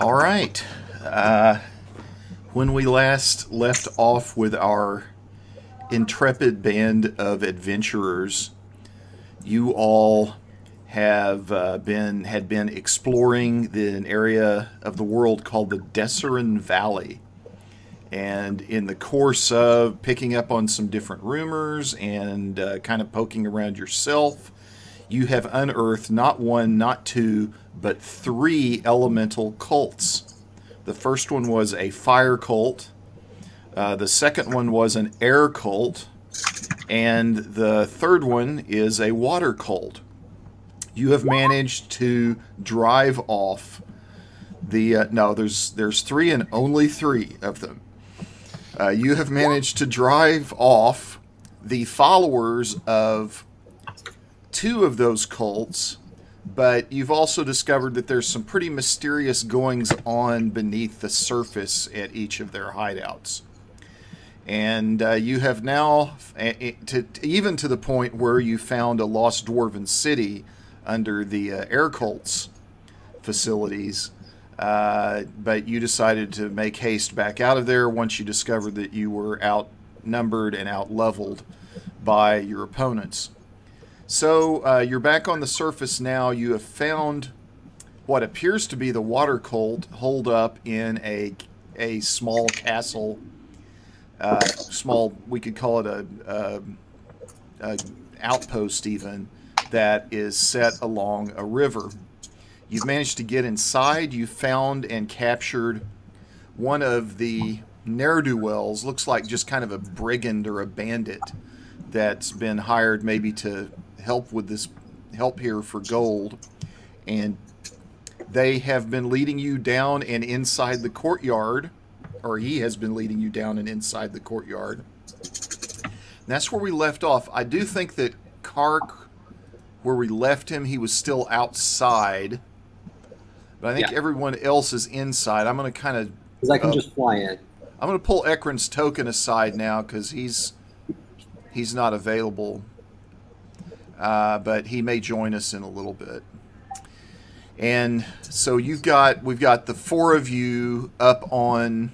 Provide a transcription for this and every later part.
All right. When we last left off with our intrepid band of adventurers, you all had been exploring an area of the world called the Desserin Valley. And in the course of picking up on some different rumors and kind of poking around yourself, you have unearthed not one, not two, but three elemental cults. The first one was a fire cult. The second one was an air cult. And the third one is a water cult. You have managed to drive off the... no, there's three and only three of them. You have managed to drive off the followers of two of those cults, but you've also discovered that there's some pretty mysterious goings on beneath the surface at each of their hideouts. And you have now, even to the point where you found a lost dwarven city under the air cult's facilities, but you decided to make haste back out of there once you discovered that you were outnumbered and out-leveled by your opponents. So you're back on the surface now. You have found what appears to be the water cult holed up in a small castle. We could call it a outpost even, that is set along a river. You've managed to get inside. You found and captured one of the ne'er-do-wells. Looks like just kind of a brigand or a bandit that's been hired maybe to help with this, help here for gold. And they have been leading you down and inside the courtyard, or he has been leading you down and inside the courtyard. And that's where we left off. I do think that Kark, where we left him, he was still outside. But I think everyone else is inside. I'm going to kind of... Because I can just fly in. I'm going to pull Ekron's token aside now because he's not available. But he may join us in a little bit. And so we've got the four of you up on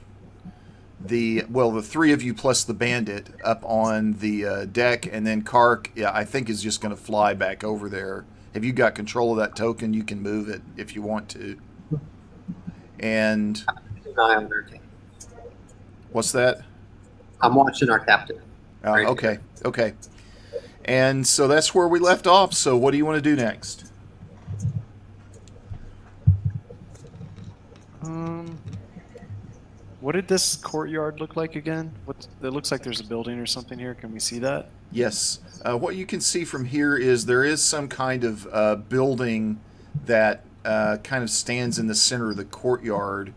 the three of you plus the bandit up on the deck, and then Kark, I think, is just going to fly back over there. Have you got control of that token? You can move it if you want to. And what's that? I'm watching our captain. Right, okay. And so that's where we left off. So what do you want to do next? What did this courtyard look like again? It looks like there's a building or something here. Can we see that? Yes. What you can see from here is there is some kind of building that kind of stands in the center of the courtyard.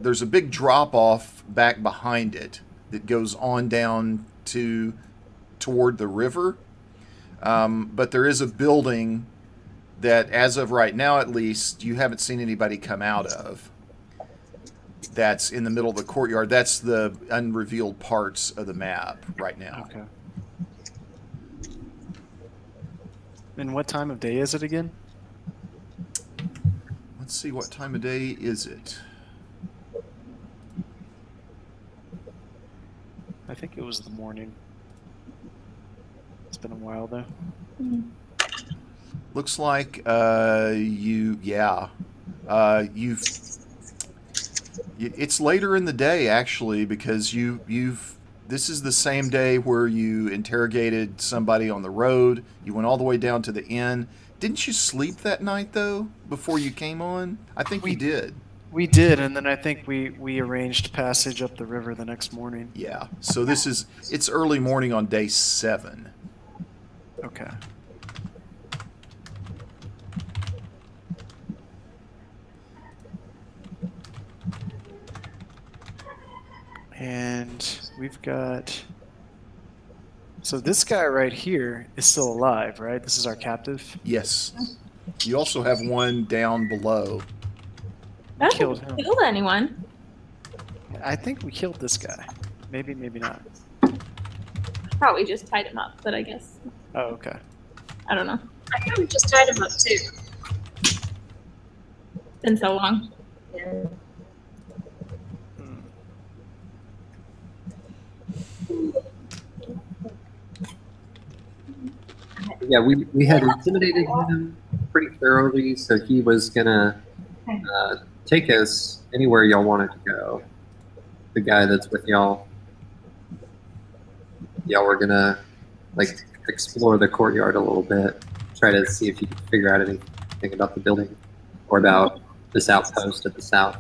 There's a big drop-off back behind it that goes on down toward the river. But there is a building that, as of right now at least, you haven't seen anybody come out of. That's in the middle of the courtyard. That's the unrevealed parts of the map right now. Okay. And what time of day is it again? Let's see, what time of day is it? I think it was the morning. It's been a while though. Looks like it's later in the day actually, because this is the same day where you interrogated somebody on the road. You went all the way down to the inn. Didn't you sleep that night though before you came on? I think we did. We did, and then I think we arranged passage up the river the next morning. Yeah. So it's early morning on day 7. Okay. And we've got... So this guy right here is still alive, right? This is our captive? Yes. You also have one down below. I don't Killed think him. we killed anyone. I think we killed this guy. Maybe, maybe not. Probably just tied him up, but I guess... Oh, okay. I don't know. I think we just tied him up too. Been so long. Yeah, we had intimidated him pretty thoroughly, so he was gonna take us anywhere y'all wanted to go. The guy that's with y'all were gonna like explore the courtyard a little bit, try to see if you could figure out anything about the building or about this outpost at the south.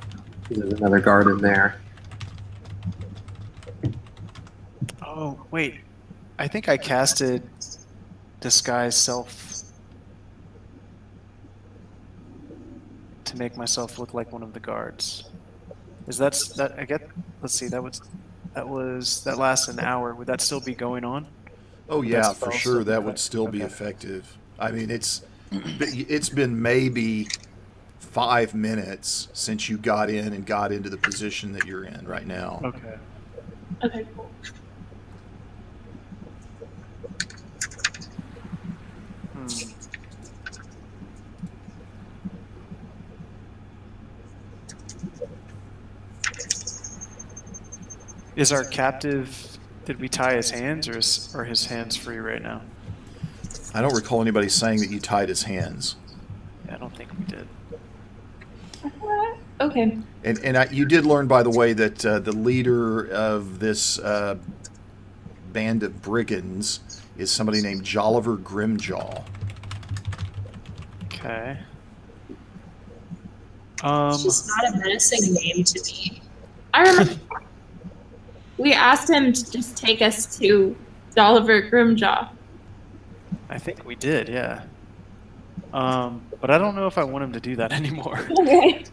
There's another guard in there. Oh, wait. I think I casted disguise self to make myself look like one of the guards. Is that I get? Let's see. That lasts an hour. Would that still be going on? Oh Would yeah, that for spell sure. be That would effective? still be Okay. effective. I mean, it's been maybe 5 minutes since you got in and got into the position that you're in right now. Okay. Okay, cool. Hmm. Is our captive? Did we tie his hands, or are his hands free right now? I don't recall anybody saying that you tied his hands. Yeah, I don't think we did. Okay. And you did learn, by the way, that the leader of this band of brigands is somebody named Jolliver Grimjaw. Okay. It's just not a menacing name to me. I remember we asked him to just take us to Dolliver Grimjaw. I think we did, yeah. But I don't know if I want him to do that anymore. Okay.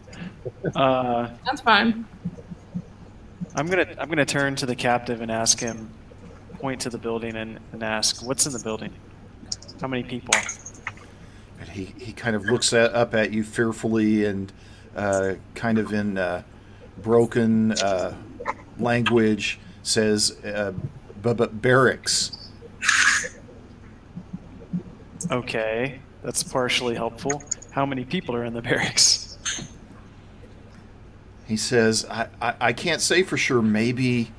Uh, That's fine. I'm gonna turn to the captive and ask him, point to the building and ask, what's in the building? How many people? And he kind of looks up at you fearfully and kind of in broken language says, barracks. Okay, that's partially helpful. How many people are in the barracks? He says, I can't say for sure. Maybe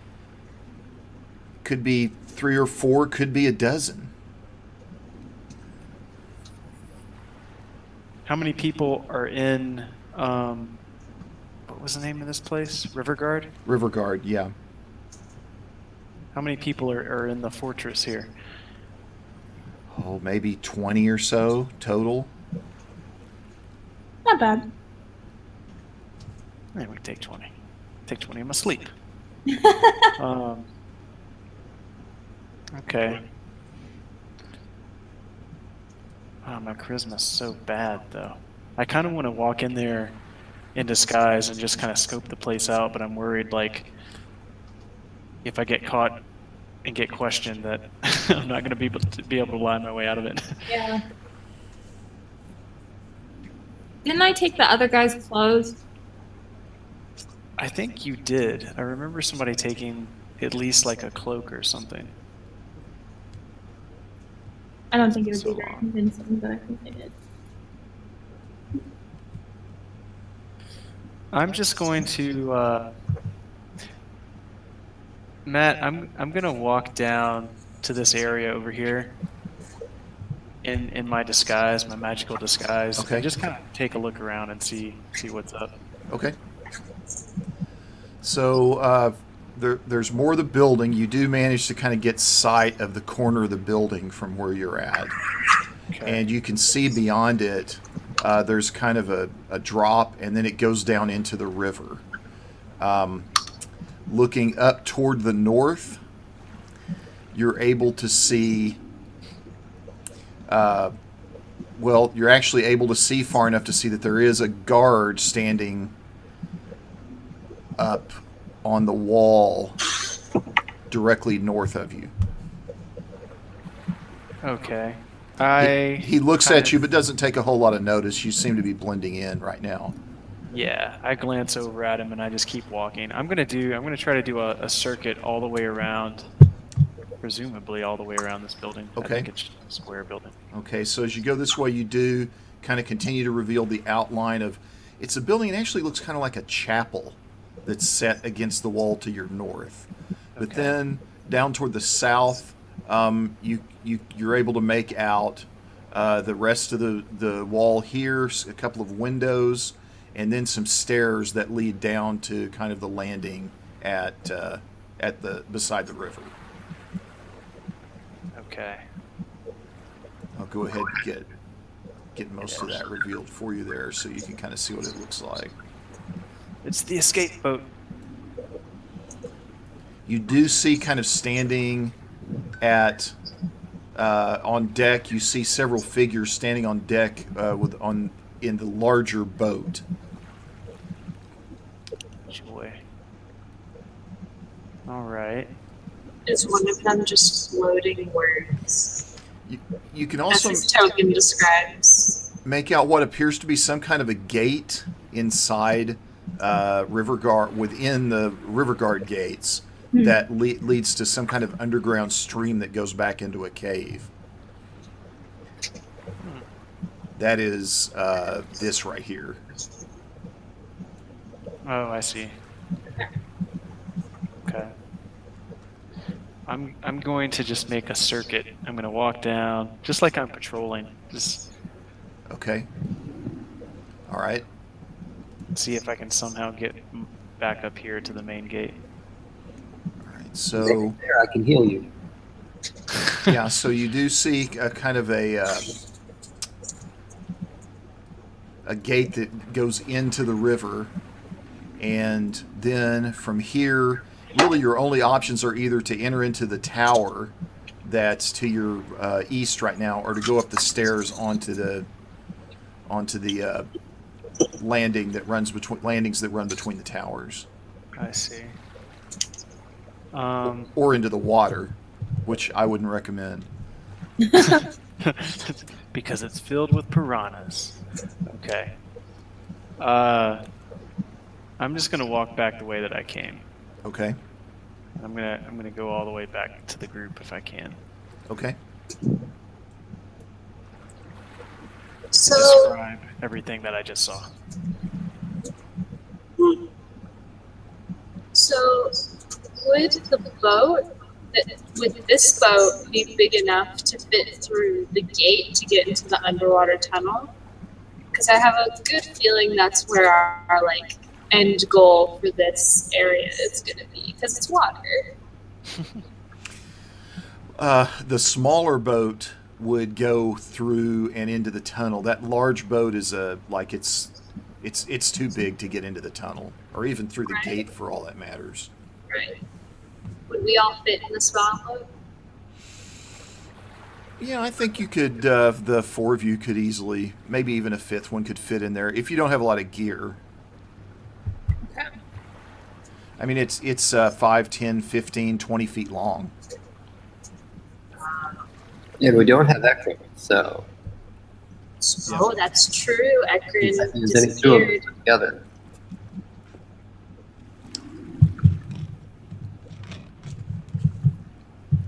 could be 3 or 4, could be a dozen. How many people are in, what was the name of this place? Rivergard? Rivergard, yeah. How many people are in the fortress here? Oh, maybe 20 or so total. Not bad. Yeah, we take 20. Take 20 in my sleep. Okay. Oh, my charisma's so bad, though. I kind of want to walk in there in disguise and just kind of scope the place out, but I'm worried, like, if I get caught and get questioned, that I'm not going to be able to lie my way out of it. Yeah. Didn't I take the other guy's clothes? I think you did. I remember somebody taking at least like a cloak or something. I don't think it would So be very convincing, but I think they did. I'm just going to, Matt, I'm gonna walk down to this area over here in my disguise, my magical disguise, Okay. and just kind of take a look around and see what's up. Okay. So there's more of the building. You do manage to kind of get sight of the corner of the building from where you're at. Okay. And you can see beyond it, there's kind of a drop, and then it goes down into the river. Looking up toward the north, you're able to see, well, you're actually able to see far enough to see that there is a guard standing up on the wall directly north of you. Okay. He looks at you but doesn't take a whole lot of notice. You seem to be blending in right now. Yeah, I glance over at him and I just keep walking. I'm gonna try to do a circuit all the way around, presumably all the way around this building. Okay. I think it's a square building. Okay, so as you go this way, you do kind of continue to reveal the outline of, It's a building. It actually looks kind of like a chapel that's set against the wall to your north. But Okay. then down toward the south, you're able to make out the rest of the wall here, a couple of windows, and then some stairs that lead down to kind of the landing at the beside the river. Okay. I'll go ahead and get most of that revealed for you there, so you can kind of see what it looks like. It's the escape boat. You do see kind of standing at on deck. You see several figures standing on deck in the larger boat. Joy. All right. Is one of them just floating words? You can As also his token describes. make out what appears to be some kind of a gate inside Rivergard, within the Rivergard gates, that leads to some kind of underground stream that goes back into a cave. That is this right here. Oh, I see. Okay. I'm going to just make a circuit. I'm going to walk down, just like I'm patrolling. Just Okay. All right. see if I can somehow get back up here to the main gate. All right. So There, I can heal you. yeah, so you do see a kind of a gate that goes into the river, and then from here, really your only options are either to enter into the tower that's to your east right now, or to go up the stairs onto the landings that run between the towers, I see. or into the water, which I wouldn't recommend. Because it's filled with piranhas. Okay. I'm just gonna walk back the way that I came. Okay. I'm gonna go all the way back to the group if I can. Okay. So, Describe everything that I just saw. so would the boat, would this boat be big enough to fit through the gate to get into the underwater tunnel? Because I have a good feeling that's where our like end goal for this area is going to be, because it's water. The smaller boat would go through and into the tunnel. That large boat is it's too big to get into the tunnel, or even through the Right. gate for all that matters. Right. Would we all fit in the small boat? Yeah, I think you could. The four of you could easily, maybe even a fifth one could fit in there if you don't have a lot of gear. Okay. I mean, it's 5, 10, 15, 20 feet long. And we don't have equipment, so Oh, that's true. Ekron use any two of them disappeared. together.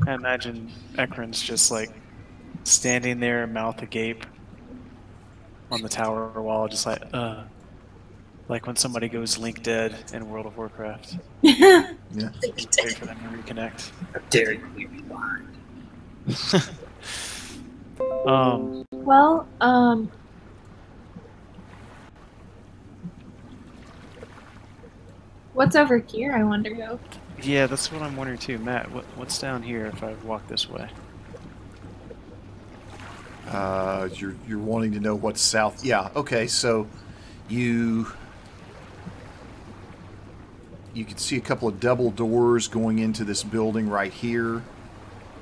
I imagine Ekron's just like standing there, mouth agape, on the tower wall, just like when somebody goes link dead in World of Warcraft. Yeah. Wait for them to reconnect. How dare you leave me behind? Well, what's over here, I wonder, though? Yeah, that's what I'm wondering too. Matt, what's down here if I walk this way? You're wanting to know what's south. Yeah. Okay. So you can see a couple of double doors going into this building right here,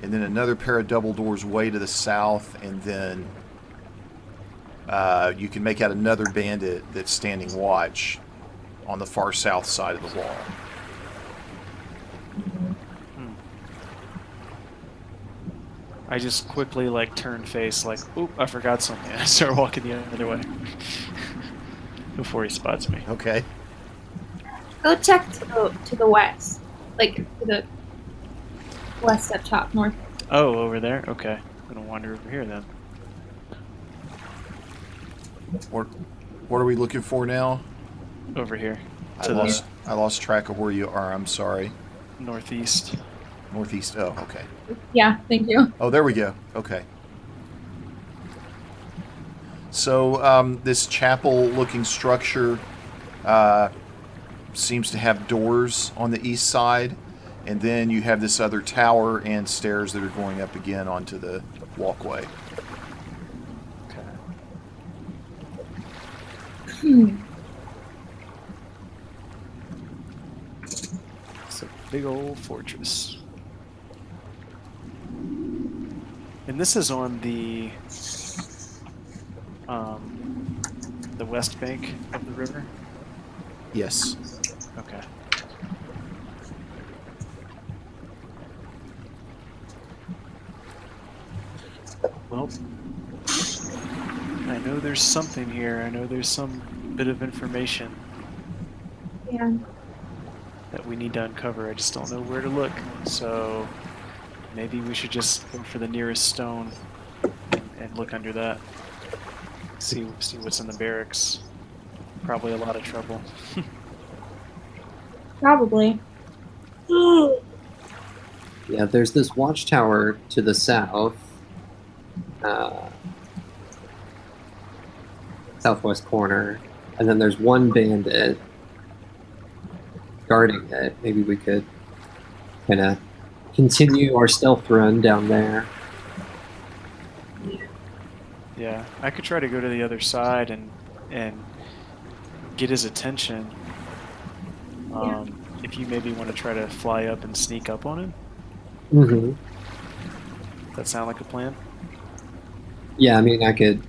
and then another pair of double doors way to the south, and then you can make out another bandit that's standing watch on the far south side of the wall. I just quickly like turn face, like, oop, I forgot something. I start walking the other way before he spots me. Okay. Go check to the west. Like, to the west up top, north. Oh, over there? Okay. I'm gonna wander over here then. Or What are we looking for now? Over here. I lost track of where you are. I'm sorry. Northeast. Northeast. Oh, okay. Yeah, thank you. Oh, there we go. Okay. So this chapel-looking structure seems to have doors on the east side, and then you have this other tower and stairs that are going up again onto the walkway. It's a big old fortress. And this is on the west bank of the river? Yes. Okay. Well, I know there's something here. I know there's some bit of information Yeah. that we need to uncover. I just don't know where to look. So maybe we should just go for the nearest stone and look under that. See what's in the barracks. Probably a lot of trouble. Probably. Yeah, there's this watchtower to the south. Southwest corner. And then there's one bandit guarding it. Maybe we could kind of continue our stealth run down there. Yeah, I could try to go to the other side and get his attention. If you maybe want to try to fly up and sneak up on him. Mm-hmm. That sound like a plan? Yeah, I mean, I could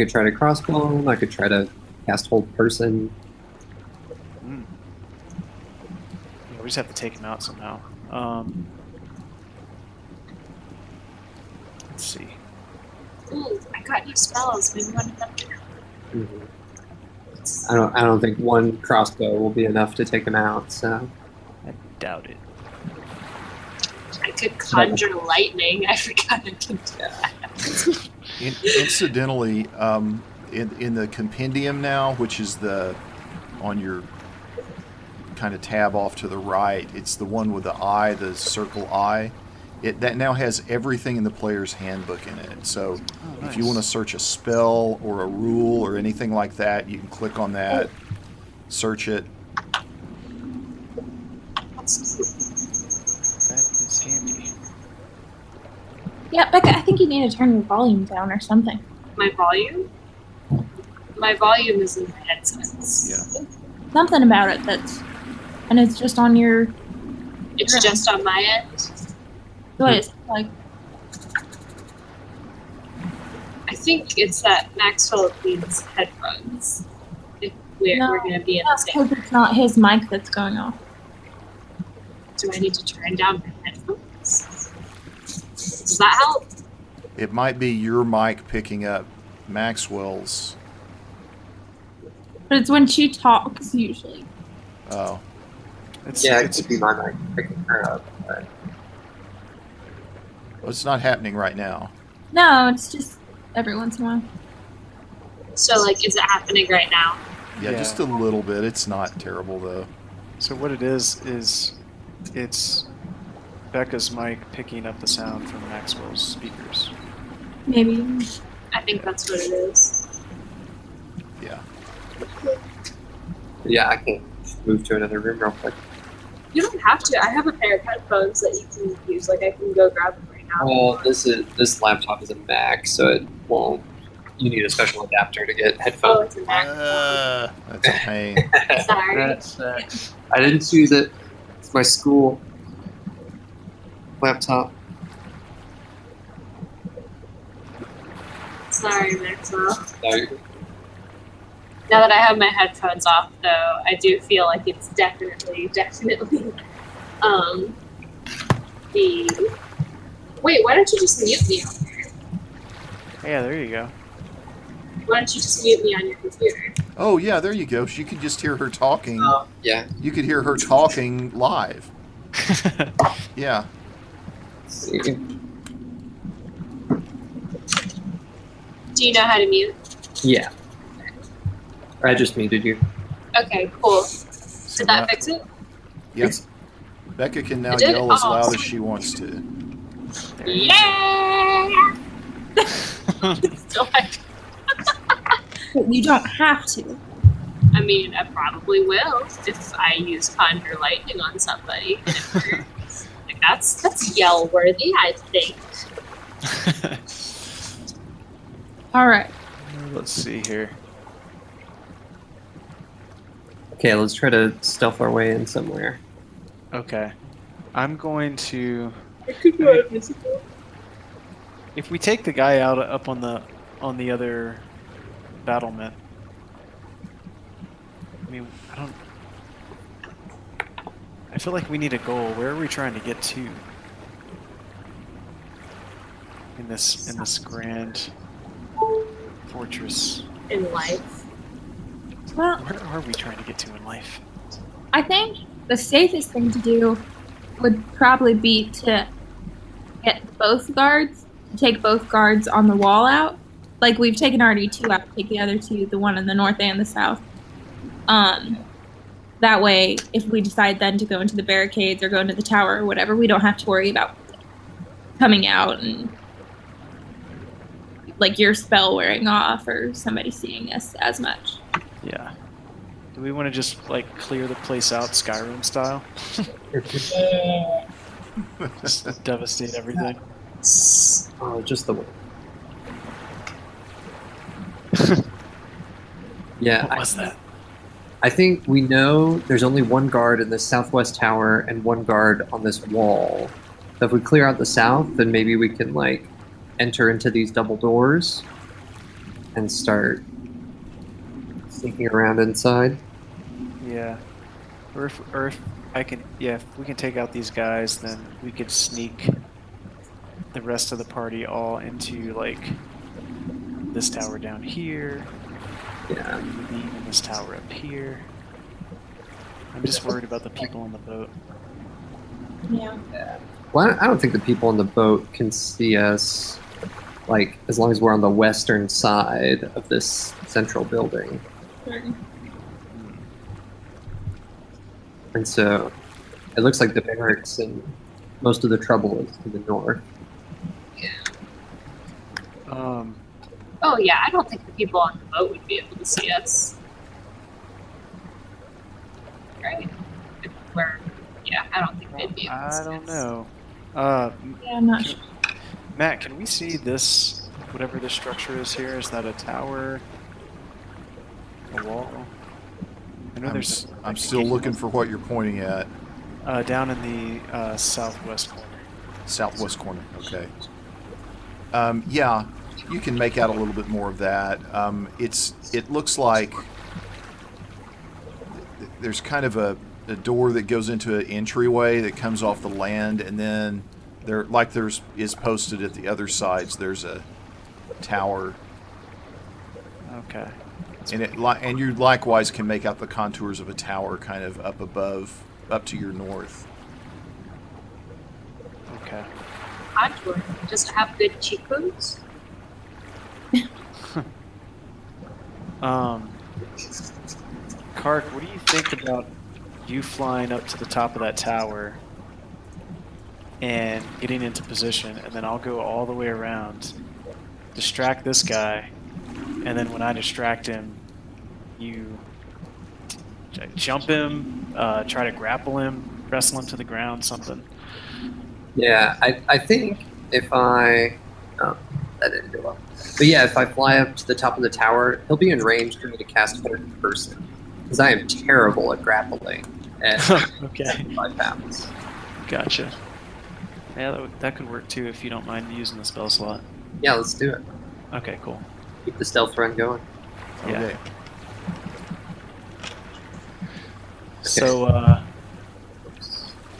try to crossbow him. I could try to cast hold person. Yeah, we just have to take him out somehow. Let's see. Ooh, I got new spells. Maybe one of them. Mm-hmm. I don't think one crossbow will be enough to take him out. So I doubt it. I could conjure lightning. I forgot I could do that. Incidentally, in the compendium now, which is on your kind of tab off to the right, it's the one with the eye, the circle eye. That now has everything in the player's handbook in it. So nice. If you want to search a spell or a rule or anything like that, you can click on that, search it. That is handy. Yeah, Becca, I think you need to turn your volume down or something. My volume? My volume is in the headsets. Yeah. Something about it and it's just on your... It's just on my end. What is it like? I think it's that Maxwell needs headphones. If we're going to be in the same. Because it's not his mic that's going off. Do I need to turn down my headphones? Does that help? It might be your mic picking up Maxwell's. But it's when she talks, usually. Oh. it could be my mic picking her up. But... Well, it's not happening right now. No, it's just every once in a while. So, is it happening right now? Yeah, just a little bit. It's not terrible, though. So what it is it's Becca's mic picking up the sound from Maxwell's speakers. Maybe. I think that's what it is. Yeah. Yeah, I can move to another room real quick. You don't have to. I have a pair of headphones that you can use. I can go grab them right now. Well, this laptop is a Mac, so it won't. You need a special adapter to get Oh, headphones. it's a Mac. That's a pain. Sorry. I didn't choose it. It's my school laptop. Sorry, Maxwell. No, Now that I have my headphones off, though, I do feel like it's definitely, the... Wait, why don't you just mute me on there? Yeah, there you go. Why don't you just mute me on your computer? Oh, yeah, there you go. You could just hear her talking. yeah. You could hear her talking live. Yeah. Let's see. Do you know how to mute? Yeah. Or I just muted you. Okay, cool. So Did that now- fix it? Yes. Becca can now It did? yell as Oh. loud as she wants to. There you go. Yeah! Still, But you don't have to. I mean, I probably will if I use Conjure Lightning on somebody. And it works. Like, that's yell worthy, I think. All right. Let's see here. Okay, let's try to stealth our way in somewhere. Okay. I'm going to... It could go invisible. If we take the guy out up on the other battlement, I mean, I feel like we need a goal. Where are we trying to get to in this grand fortress? In life. Well, Where are we trying to get to in life? I think the safest thing to do would probably be to get both guards, take both guards on the wall out. Like, we've taken already 2 out, take the other 2, the one in the north and the south. That way, if we decide then to go into the barricades or go into the tower or whatever, we don't have to worry about coming out and, like, your spell wearing off or somebody seeing us as much. Yeah. Do we want to just like clear the place out Skyrim style? Just devastate everything. Oh, just the one. Yeah, What was that? I think we know there's only one guard in the southwest tower and one guard on this wall. So if we clear out the south, then maybe we can like enter into these double doors and start sneaking around inside. Yeah. Or if I can, yeah, if we can take out these guys, then we could sneak the rest of the party all into like this tower down here. Yeah. Maybe even this tower up here. I'm just worried about the people on the boat. Yeah. Well, I don't think the people on the boat can see us, like, as long as we're on the western side of this central building. And so it looks like the barracks and most of the trouble is to the north. Oh yeah, I don't think the people on the boat would be able to see us. Right? If we're, yeah, I don't think they'd be able to see I don't us. know. Yeah, I'm not sure. Matt, can we see this, whatever this structure is here? Is that a tower? A wall? I know there's. I'm still looking for what you're pointing at. Down in the southwest corner. Southwest corner. Okay. Yeah, you can make out a little bit more of that. It looks like there's kind of a door that goes into an entryway that comes off the land, and then is posted at the other sides. There's a tower, Okay. and you likewise can make out the contours of a tower kind of up above, up to your north. Okay. Contour. Does it have good cheekbones? Kark, what do you think about you flying up to the top of that tower and getting into position, and then I'll go all the way around, distract this guy, and then when I distract him, you jump him, try to grapple him, wrestle him to the ground, something. Yeah, I think if I... Oh, that didn't go well. But yeah, if I fly up to the top of the tower, he'll be in range for me to cast third person. Because I am terrible at grappling at Okay. 5 pounds. Gotcha. Yeah, that could work too if you don't mind using the spell slot. Yeah, let's do it. Okay, cool. Keep the stealth run going. Yeah. Okay. So,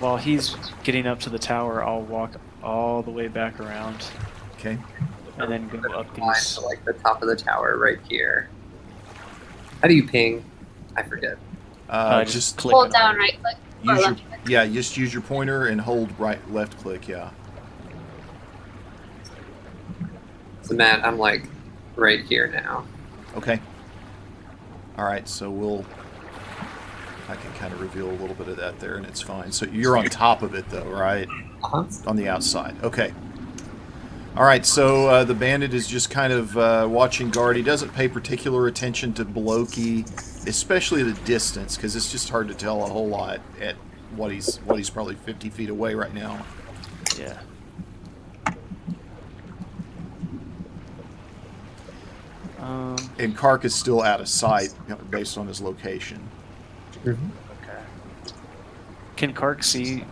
while he's getting up to the tower, I'll walk all the way back around Okay. and then go up Fly these. to like the top of the tower right here. How do you ping? I forget. Just click Hold on down it. right click. Or use your left click. just use your pointer and hold left click. Yeah. So Matt, I'm like right here now. Okay. All right, so I can kind of reveal a little bit of that there, and it's fine. So you're on top of it, though, right? Uh-huh. On the outside. Okay. All right, so the bandit is just kind of watching guard. He doesn't pay particular attention to Bloki, especially the distance, because it's just hard to tell a whole lot at what he's probably 50 feet away right now. Yeah. And Kark is still out of sight, based on his location. Mm-hmm. Okay. Can Kark see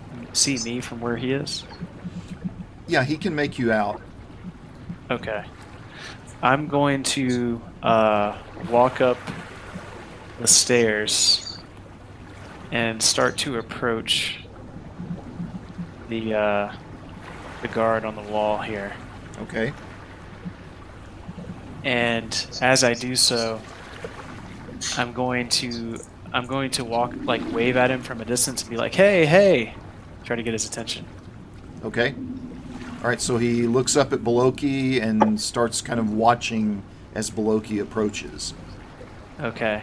me from where he is? Yeah, he can make you out. Okay. I'm going to walk up the stairs and start to approach the guard on the wall here. Okay. And as I do so, I'm going to walk, like, wave at him from a distance and be like, "Hey, hey!" Try to get his attention. Okay. All right, so he looks up at Bloki and starts kind of watching as Bloki approaches. Okay.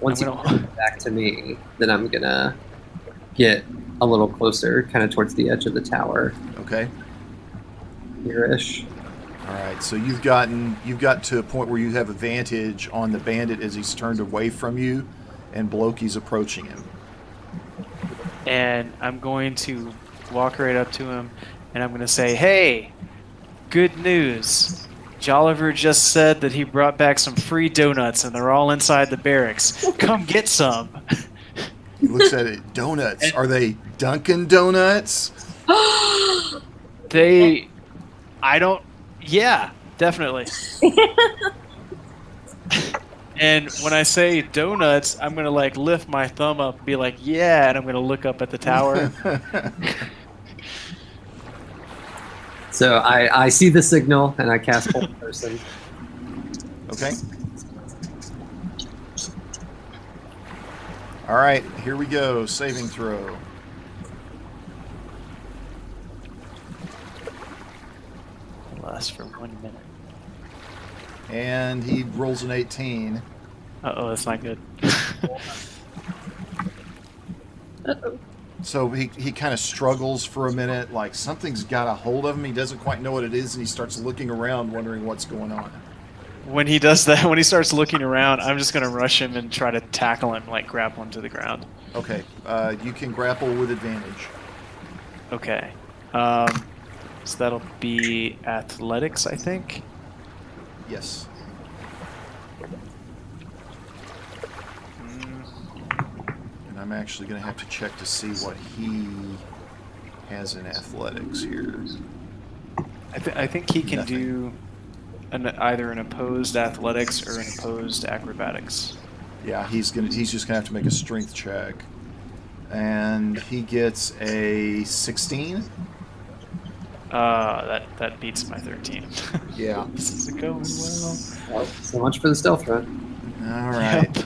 Once you come back to me, then I'm gonna get a little closer, kind of towards the edge of the tower. Okay. Here-ish. All right, so you've got to a point where you have advantage on the bandit as he's turned away from you, and Bloki's approaching him. And I'm going to walk right up to him, and I'm going to say, "Hey, good news. Jolliver just said that he brought back some free donuts, and they're all inside the barracks. Come get some." He looks at it. Donuts. Are they Dunkin' Donuts? Yeah, definitely. And when I say donuts, I'm going to, like, lift my thumb up and be like, "Yeah," and I'm going to look up at the tower. So I see the signal, and I cast Hold Person. Okay. All right, here we go. Saving throw. Lasts for 1 minute. And he rolls an 18. Uh-oh, that's not good. Uh-oh. So he kind of struggles for a minute, like something's got a hold of him. He doesn't quite know what it is, and he starts looking around, wondering what's going on. When he does that, when he starts looking around, I'm just going to rush him and try to tackle him, like grapple him to the ground. Okay, you can grapple with advantage. Okay. So that'll be athletics, I think. Yes. And I'm actually going to have to check to see what he has in athletics here. I think he can Nothing. do either an opposed athletics or an opposed acrobatics. Yeah, he's just gonna have to make a strength check, and he gets a 16. That beats my 13. Yeah. This isn't going well. Well, so much for the stealth run. All right. Yep.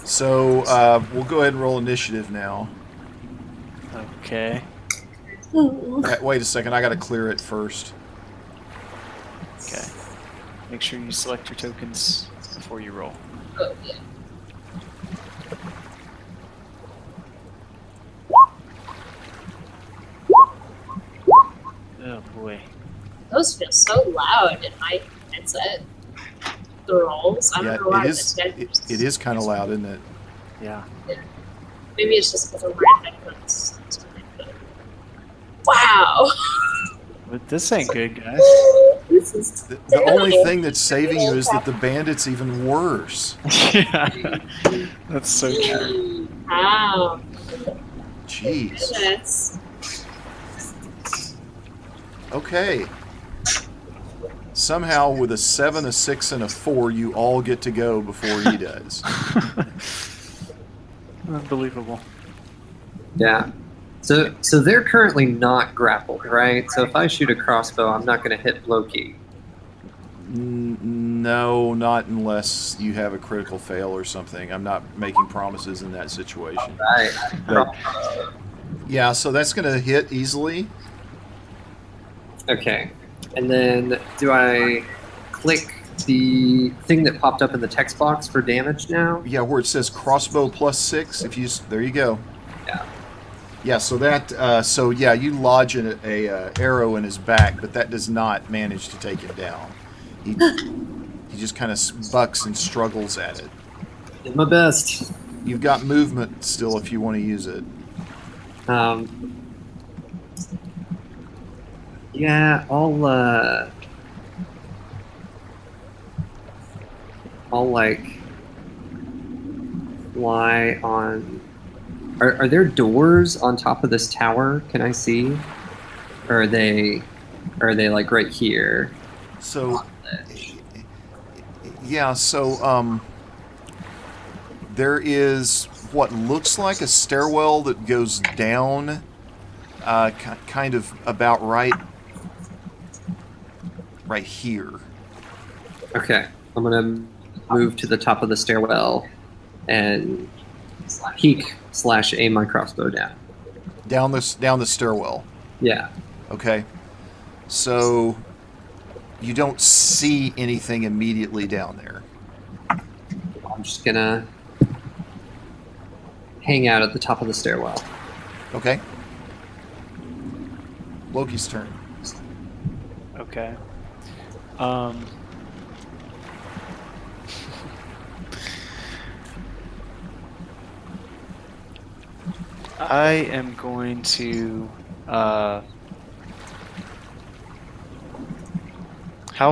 So we'll go ahead and roll initiative now. Okay. Ooh. Wait a second, I got to clear it first. Okay. Make sure you select your tokens before you roll. Oh, yeah. Oh boy. Those feel so loud in my headset. The rolls. I don't Yeah, know why. it is kind of loud, isn't it? Yeah. Maybe it's just because I'm wearing headphones. Wow. But this ain't good, guys. This is The only thing that's saving you is that the bandit's even worse. Yeah. That's so true. Wow. Jeez. Goodness. Okay. Somehow, with a 7, a 6, and a 4, you all get to go before he does. Unbelievable. Yeah. So they're currently not grappled, right? So if I shoot a crossbow, I'm not going to hit Loki. No, not unless you have a critical fail or something. I'm not making promises in that situation. Right. But, yeah, so that's going to hit easily. Okay. And then do I click the thing that popped up in the text box for damage now. Yeah, where it says crossbow +6. If you there you go. Yeah. Yeah, so that so yeah, you lodge a arrow in his back, but that does not manage to take him down. He just kind of bucks and struggles at it. Did my best. You've got movement still if you want to use it. Yeah, I'll like fly on. Are there doors on top of this tower? Can I see? Or are they like right here? So yeah, so there is what looks like a stairwell that goes down, kind of about right here. Okay, I'm gonna move to the top of the stairwell and peek / aim my crossbow down. Down the stairwell. Yeah. Okay. So you don't see anything immediately down there. I'm just gonna hang out at the top of the stairwell. Okay. Loki's turn. Okay. I am going to. How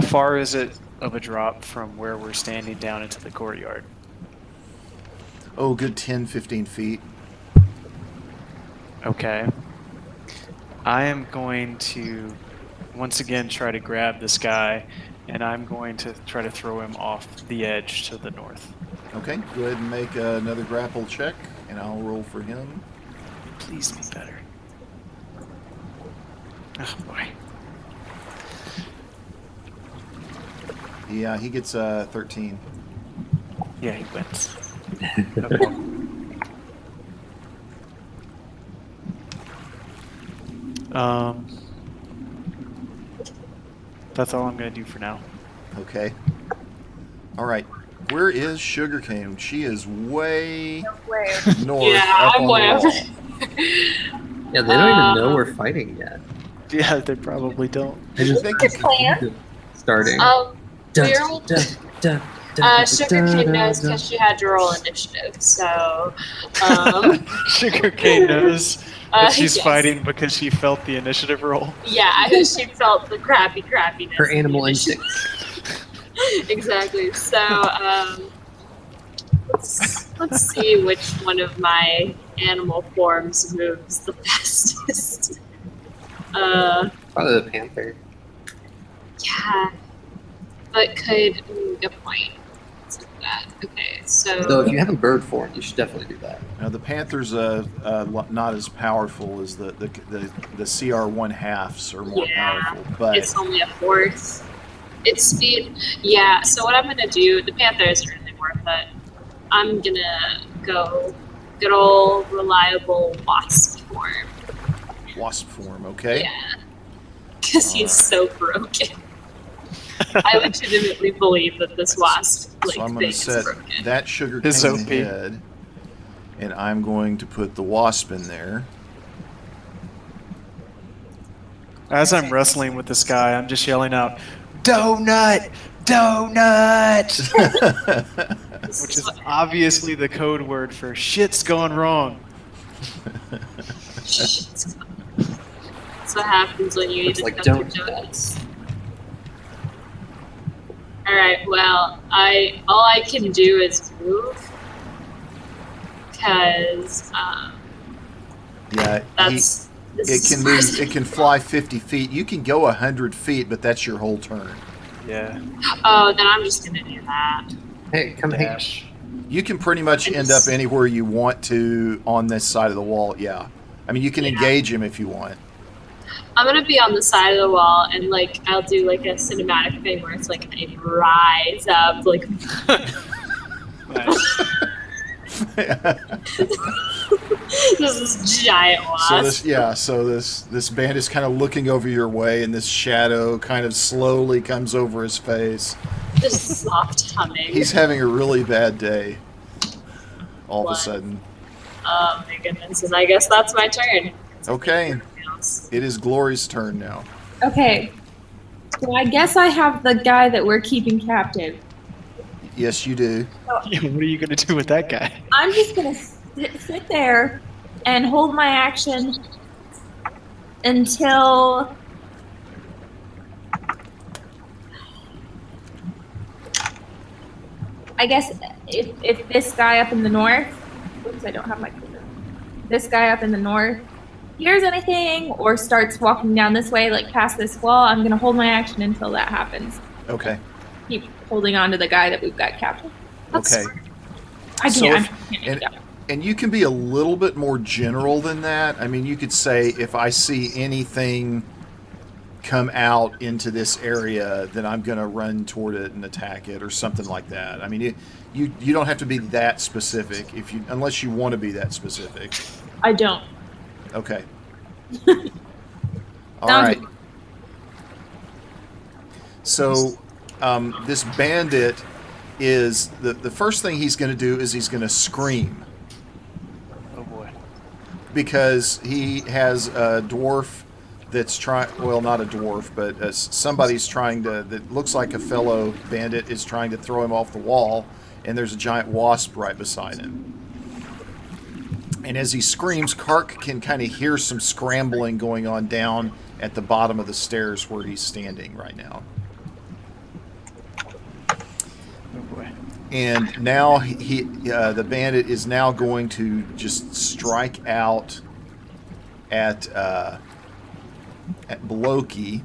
far is it of a drop from where we're standing down into the courtyard? Oh, good 10, 15 feet. Okay. I am going to once again try to grab this guy, and I'm going to try to throw him off the edge to the north. Okay, go ahead and make another grapple check, and I'll roll for him. Please be better. Oh boy. Yeah, he gets 13. Yeah, he wins. No problem. That's all I'm going to do for now. Okay. All right. Where is Sugarcane? She is way north. Yeah, up I'm on way the over. wall. Yeah, they don't even know we're fighting yet. Yeah, they probably don't. They just Think Good plan. starting. Sugarcane knows because she had to roll initiative, so Sugarcane knows that she's yes. fighting because she felt the initiative roll. Yeah, she felt the crappiness. Her animal of the initiative. instincts. Exactly. So let's see which one of my animal forms moves the fastest. Probably the panther. Yeah, but good point. Let's look at that. Okay, So if you have a bird form, you should definitely do that. Now the Panther's not as powerful as the CR 1/2s are more powerful, but it's only a fourth. Its speed, yeah. So what I'm gonna do, the Panther isn't really worth it. I'm gonna go good old reliable wasp form. wasp form. Okay. Yeah, because he's so broken. I legitimately believe that this wasp So I'm thing going to is set broken. that sugar It's cane OP. head, and I'm going to put the wasp in there. As I'm wrestling with this guy, I'm just yelling out, "Donut! Donut!" Which is obviously the code word for shit's going wrong. That's what happens when you It's eat like a don't donuts. All right. Well, all I can do is move because Yeah, that's. it can move. It can fly 50 feet. You can go 100 feet, but that's your whole turn. Yeah. Oh, then I'm just gonna do that. Hey, come here. Dash. You can pretty much end up anywhere you want to on this side of the wall. Yeah, I mean you can engage him if you want. I'm gonna be on the side of the wall and like I'll do like a cinematic thing where it's like I rise up like. Nice. This is giant wasp. So this bandit's kind of looking over your way, and this shadow kind of slowly comes over his face, Just soft humming. He's having a really bad day. All of a What? sudden. Oh my goodness, and I guess that's my turn. Okay. It is Glory's turn now. Okay. So I guess I have the guy that we're keeping captive. Yes, you do. Yeah, what are you gonna do with that guy? I'm just gonna sit there and hold my action until I guess if this guy up in the north, oops, I don't have my clicker. This guy up in the north hears anything or starts walking down this way, like past this wall, I'm gonna hold my action until that happens. Okay. Keep holding on to the guy that we've got captured. Okay. I So can't. And you can be a little bit more general than that. I mean, you could say, if I see anything come out into this area, then I'm going to run toward it and attack it, or something like that. I mean, you don't have to be that specific unless you want to be that specific. I don't. Okay. All Sounds right. good. So this bandit is the first thing he's going to do is he's going to scream. Oh boy. Because he has a dwarf that's trying, well, not a dwarf, but somebody's trying to, that looks like a fellow bandit is trying to throw him off the wall, and there's a giant wasp right beside him. And as he screams, Kark can kind of hear some scrambling going on down at the bottom of the stairs where he's standing right now. Oh boy. And now the bandit is now going to just strike out at Bloki,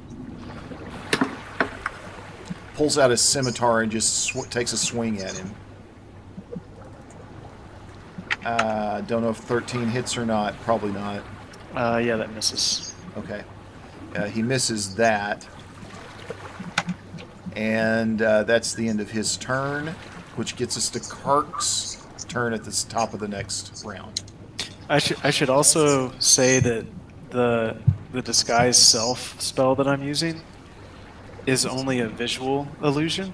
pulls out his scimitar and just takes a swing at him. Don't know if 13 hits or not. Probably not. Yeah, that misses. Okay. He misses that. And that's the end of his turn, which gets us to Kark's turn at the top of the next round. I should also say that the disguise self spell that I'm using is only a visual illusion.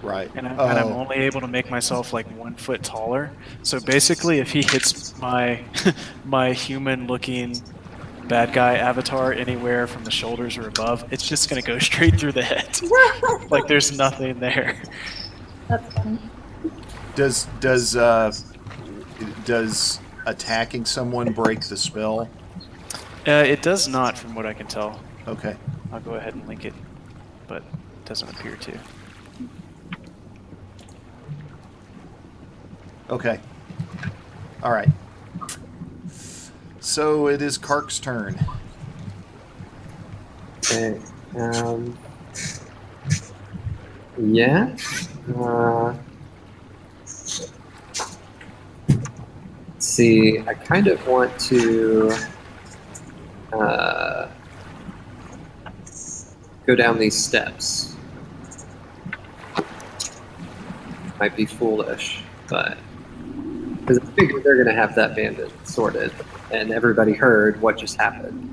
Right. And I'm only able to make myself like 1 foot taller. So basically, if he hits my my human-looking bad guy avatar anywhere from the shoulders or above, it's just gonna go straight through the head. Like there's nothing there. That's funny. Does attacking someone break the spell? It does not, from what I can tell. Okay. I'll go ahead and link it, but it doesn't appear to. Okay. All right. So it is Kark's turn. Okay. Yeah. See, I kind of want to go down these steps. Might be foolish, but because I figured they're going to have that bandit sorted, and everybody heard what just happened.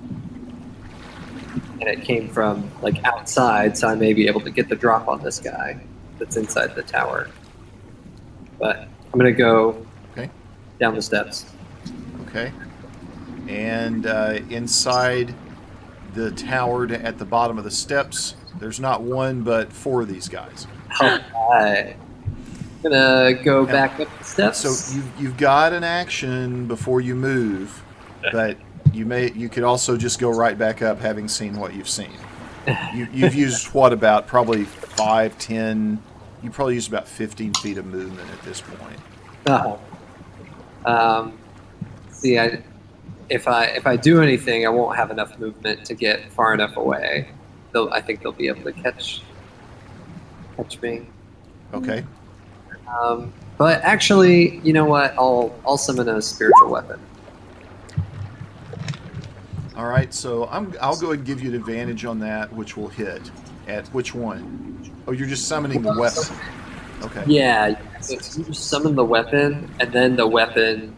And it came from like outside, so I may be able to get the drop on this guy that's inside the tower. But I'm going to go down the steps. Okay. And inside the tower at the bottom of the steps, there's not one but 4 of these guys. Alright. I'm gonna go back up the steps. So you've got an action before you move, but you could also just go right back up, having seen what you've seen. You've used what, about probably 5, 10. You probably used about 15 feet of movement at this point. See, if I do anything, I won't have enough movement to get far enough away. I think they'll be able to catch me. Okay. But actually, you know what? I'll summon a spiritual weapon. All right. So I'll go ahead and give you an advantage on that, which will hit. At which one? Oh, you're just summoning the weapon. Okay. Yeah. So you just summon the weapon, and then the weapon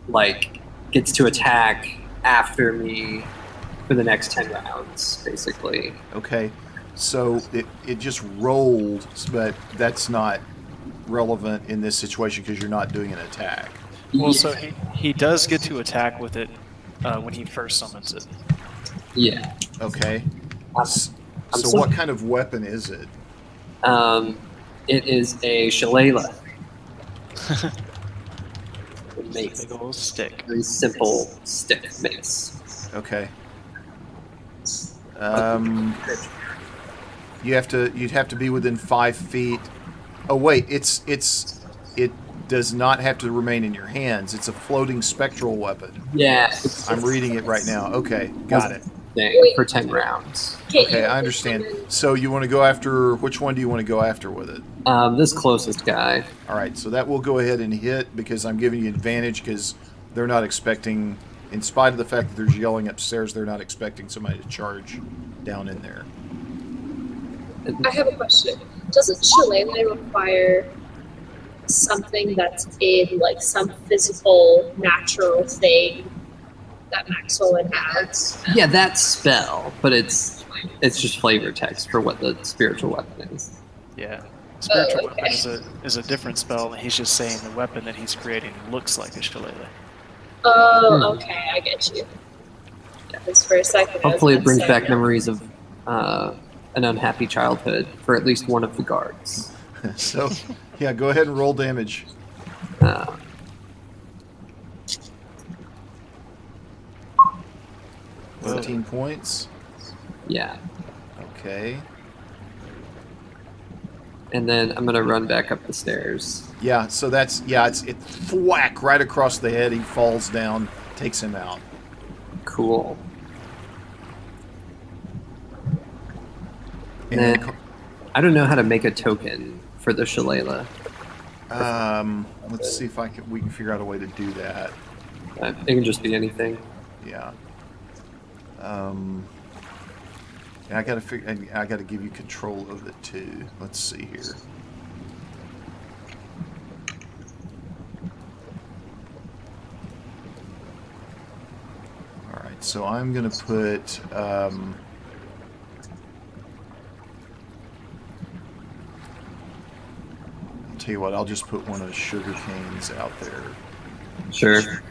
like gets to attack after me for the next 10 rounds, basically. Okay. So it just rolled, but that's not relevant in this situation because you're not doing an attack. Well, so he does get to attack with it when he first summons it. Yeah. Okay. I'm So so- what kind of weapon is it? It is a shillelagh. Mace. Big old stick. Very simple stick mace. Okay. You'd have to be within 5 feet. Oh wait, it does not have to remain in your hands. It's a floating spectral weapon. Yeah. I'm reading it right now. Okay, got it. Thing for 10 rounds. Okay, I understand. So you want to go after, which one do you want to go after with it? This closest guy. All right, so that will go ahead and hit because I'm giving you advantage because they're not expecting, in spite of the fact that there's yelling upstairs, they're not expecting somebody to charge down in there. I have a question. Doesn't shillelagh require something that's in like some physical, natural thing that Maxwell would have? Yeah, that spell, but it's just flavor text for what the spiritual weapon is. Yeah. Spiritual okay. weapon is a different spell, and he's just saying the weapon that he's creating looks like a shillelagh. Oh, okay, I get you. Because for a second, Hopefully I it was brings gonna back say, memories of an unhappy childhood for at least one of the guards. So, yeah, go ahead and roll damage. 15 points. Yeah. Okay. And then I'm going to run back up the stairs. Yeah, so that's, yeah, it's thwack right across the head. He falls down, takes him out. Cool. And And then, I don't know how to make a token for the shillelagh. let's see if we can figure out a way to do that. It can just be anything. Yeah. And I gotta give you control of it too. Let's see here. All right, so I'm gonna put. I'll tell you what. I'll just put one of the sugar canes out there. Sure.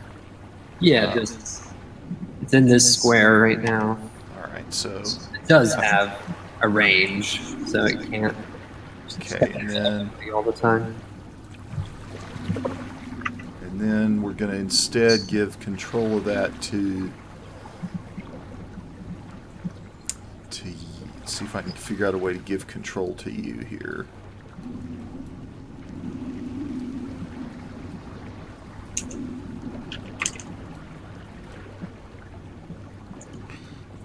Yeah, just it's in this square right now. All right, so It does have a range, so it can't okay, and then. be all the time. And then we're going to instead give control of that to see if I can figure out a way to give control to you here.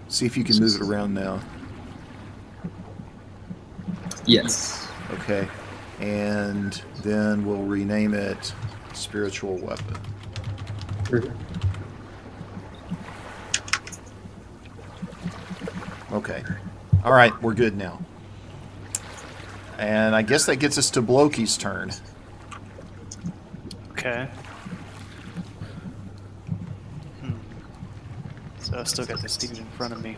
See if you can move it around now. Yes. Okay. And then we'll rename it Spiritual Weapon. Okay. All right, we're good now. And I guess that gets us to Bloki's turn. Okay. So I've still got this dude in front of me.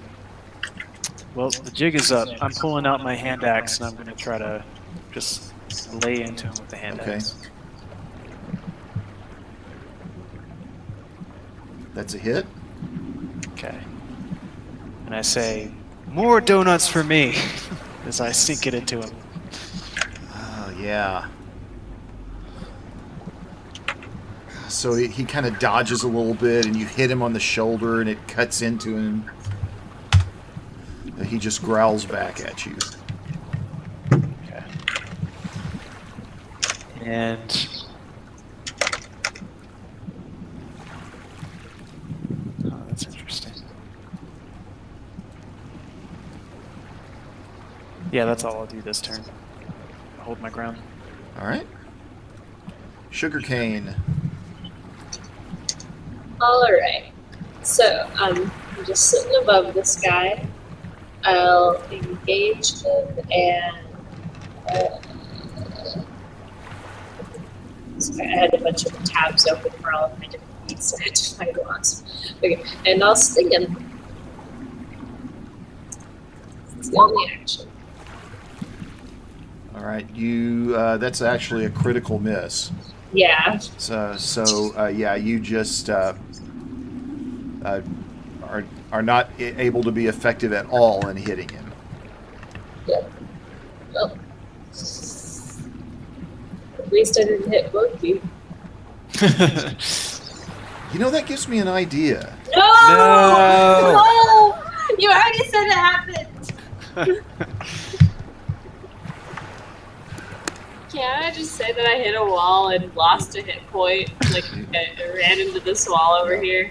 Well, the jig is up. I'm pulling out my hand axe, and I'm going to try to just lay into him with the hand Okay. axe. That's a hit. Okay. And I say, "More donuts for me," as I sink it into him. Oh, yeah. So he kind of dodges a little bit, and you hit him on the shoulder, and it cuts into him. And he just growls back at you. Okay. And oh, that's interesting. Yeah, that's all I'll do this turn. I'll hold my ground. All right. Sugarcane. Alright. So, I'm just sitting above this guy. I'll engage him and. Sorry, I had a bunch of tabs open for all of my different needs, so I had to find lots. Okay, and I'll sting him. It's the only action. All right, you. That's actually a critical miss. Yeah. So yeah, you just are not able to be effective at all in hitting him. Yep. Well, at least I didn't hit Loki. You know, that gives me an idea. No! No! No! You already said it happened. Can I just say that I hit a wall and lost a hit point? Like, I ran into this wall over here.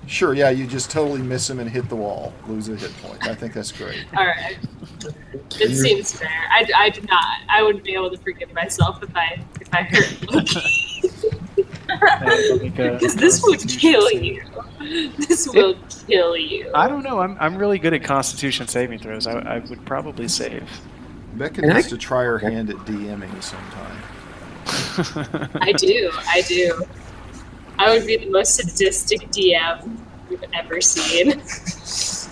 Sure, yeah, you just totally miss him and hit the wall, lose a hit point. I think that's great. Alright. It seems fair. I do not. I wouldn't be able to forgive myself if I hurt Loki. Because this will kill you. This will kill you. I don't know. I'm really good at Constitution saving throws. I would probably save. Becca needs to try her hand at DMing sometime. I do. I would be the most sadistic DM you've ever seen.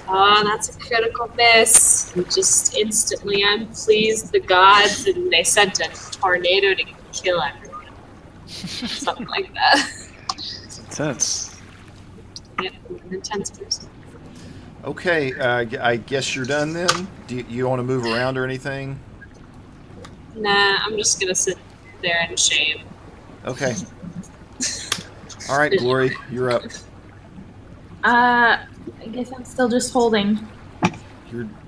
Oh, that's a critical miss. And just instantly unpleased the gods, and they sent a tornado to kill everyone. Something like that. It's intense. Yep, I'm an intense person. Okay, I guess you're done then? Do you want to move around or anything? Nah, I'm just gonna sit there in shame. Okay. All right, Glory, you're up. I guess I'm still just holding.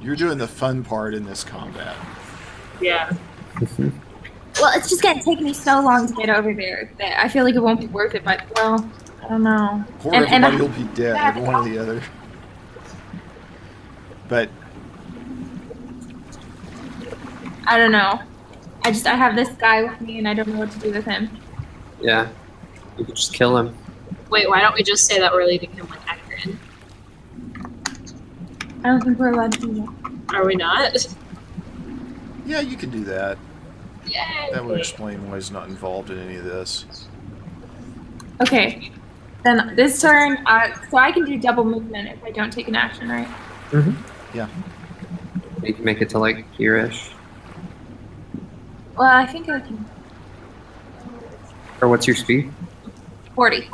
You're doing the fun part in this combat. Yeah. Well, it's just gonna take me so long to get over there that I feel like it won't be worth it. But well, I don't know. Or everybody will be dead, one or the other. But I don't know. I have this guy with me, and I don't know what to do with him. Yeah. You could just kill him. Wait, why don't we just say that we're leaving him with Ekron? I don't think we're allowed to do that. Are we not? yeah, you can do that. Yay! That would explain why he's not involved in any of this. Okay. Then this turn, so I can do double movement if I don't take an action, right? Mm-hmm. Yeah. You can make it to like here-ish. Well, I think I can. Or what's your speed? 40.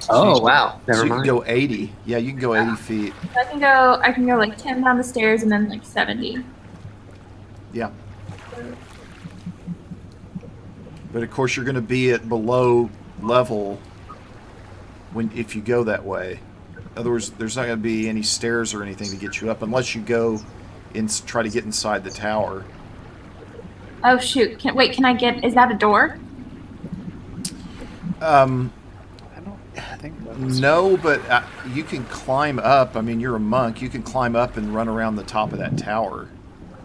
Oh wow! Never So you mind. can go 80. Yeah, you can go 80 feet. So I can go like 10 down the stairs and then like 70. Yeah. But of course, you're going to be at below level if you go that way. In other words, there's not going to be any stairs or anything to get you up unless you go and try to get inside the tower. Oh shoot! Can I get? Is that a door? I don't think that's... No, but you can climb up. I mean, you're a monk. You can climb up and run around the top of that tower.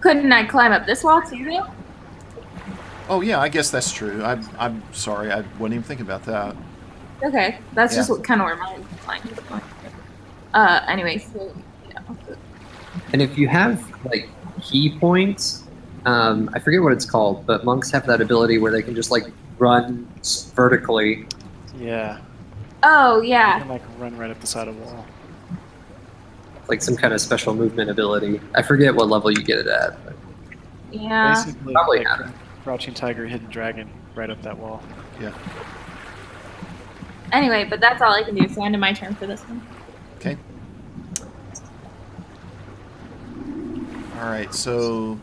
Couldn't I climb up this wall too, though? Oh yeah, I guess that's true. I'm sorry, I wasn't even thinking about that. Okay, that's Yeah. just kind of where my mind is going. Anyway, so yeah. And if you have like key points, I forget what it's called, but monks have that ability where they can just like run vertically. Yeah. Oh You yeah. can like run right up the side of the wall. Like some kind of special movement ability. I forget what level you get it at. But Yeah. Basically, Probably like have it. Crouching Tiger, Hidden Dragon, right up that wall. Yeah. Anyway, but that's all I can do. So end of my turn for this one. Okay. All right. So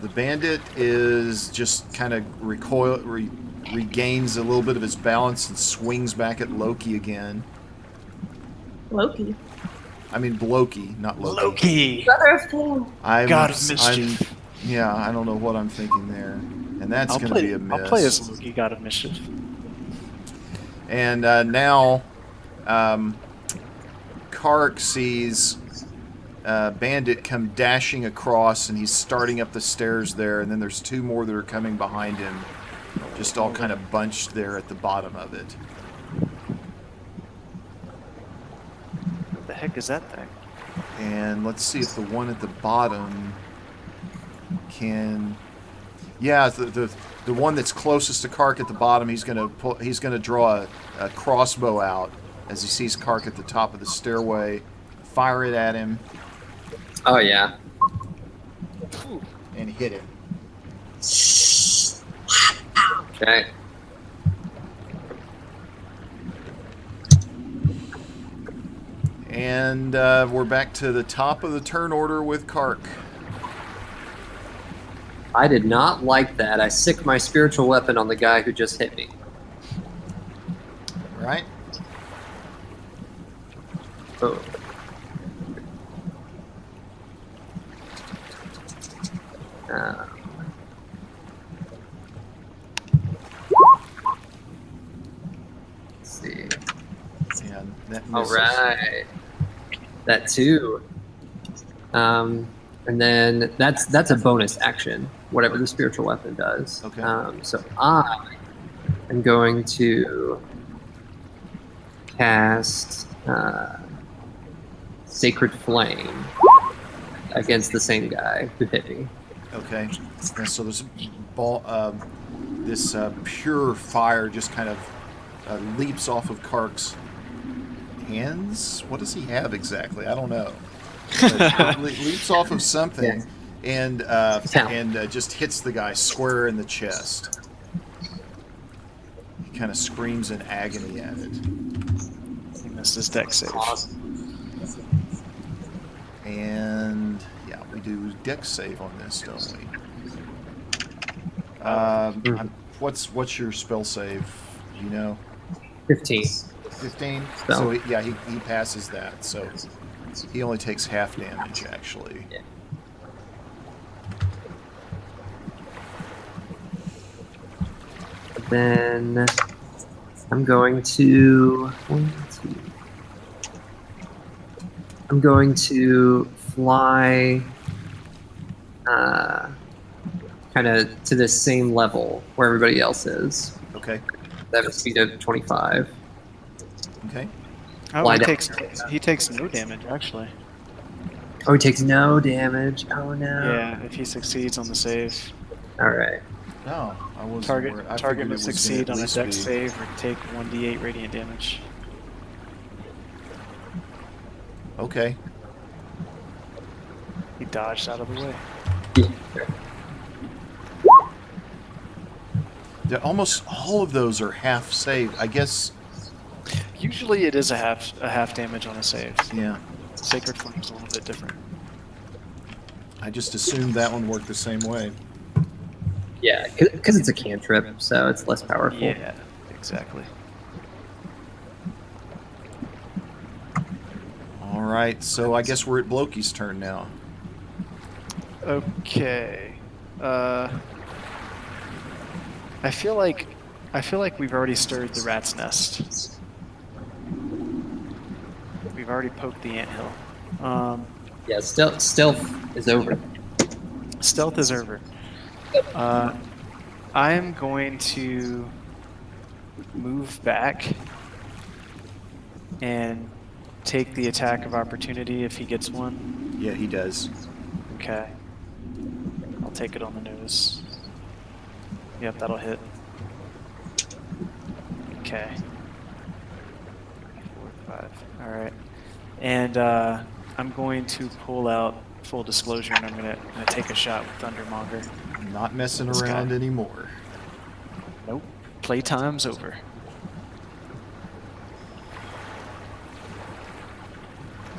the bandit is just kind of regains a little bit of his balance and swings back at Loki again. Loki. I mean Bloki, not Loki. Loki! Brother of Fool. God of Mischief. Yeah, I don't know what I'm thinking there, and that's going to be a miss. I'll play as Loki, God of Mischief. And now, Kark sees Bandit come dashing across, and he's starting up the stairs there, and then there's two more that are coming behind him, just all kind of bunched there at the bottom of it. What the heck is that thing? And let's see if the one at the bottom can... Yeah, the one that's closest to Kark at the bottom, he's gonna draw a crossbow out as he sees Kark at the top of the stairway. Fire it at him. oh yeah. and hit him. Okay. And we're back to the top of the turn order with Kark. I did not like that. I sicked my spiritual weapon on the guy who just hit me. Right? Oh. Let's see. Yeah, that All misses. right. That too. And then that's a bonus action, whatever the spiritual weapon does. Okay. So I am going to cast Sacred Flame against the same guy who hit me. Okay. And so this ball, this pure fire just kind of leaps off of Kark's hands. What does he have exactly? I don't know. But it leaps off of something, and just hits the guy square in the chest. He kind of screams in agony at it. He missed his deck save. And yeah, we do dex save on this, don't we? What's your spell save? Do you know? 15. 15. Spell. So he passes that. So he only takes half damage actually. Yeah. Then I'm going to fly kind of to the same level where everybody else is. Okay. That have a speed of 25. Okay. Oh, Fly down. he takes no damage, actually. Oh, he takes no damage. Oh no. Yeah, if he succeeds on the save. All right. No, I wasn't. Target aware. I target figured it must was gonna succeed at on a least dex be- save or take 1d8 radiant damage. Okay. He dodged out of the way. Yeah, almost all of those are half save. I guess. Usually it is a half damage on a save. Yeah. Sacred Flame's a little bit different. I just assumed that one worked the same way. Yeah, because it's a cantrip, so it's less powerful. Yeah, exactly. All right. So I guess we're at Blokey's turn now. Okay. I feel like we've already stirred the rat's nest. We've already poked the anthill. Yeah, stealth is over. Stealth is over. I am going to move back and take the attack of opportunity if he gets one. Yeah, he does. Okay. I'll take it on the nose. Yep, that'll hit. Okay. 4, 5. Alright. And I'm going to pull out full disclosure and I'm gonna take a shot with Thundermonger. Not messing This guy. around anymore. Nope. Playtime's over.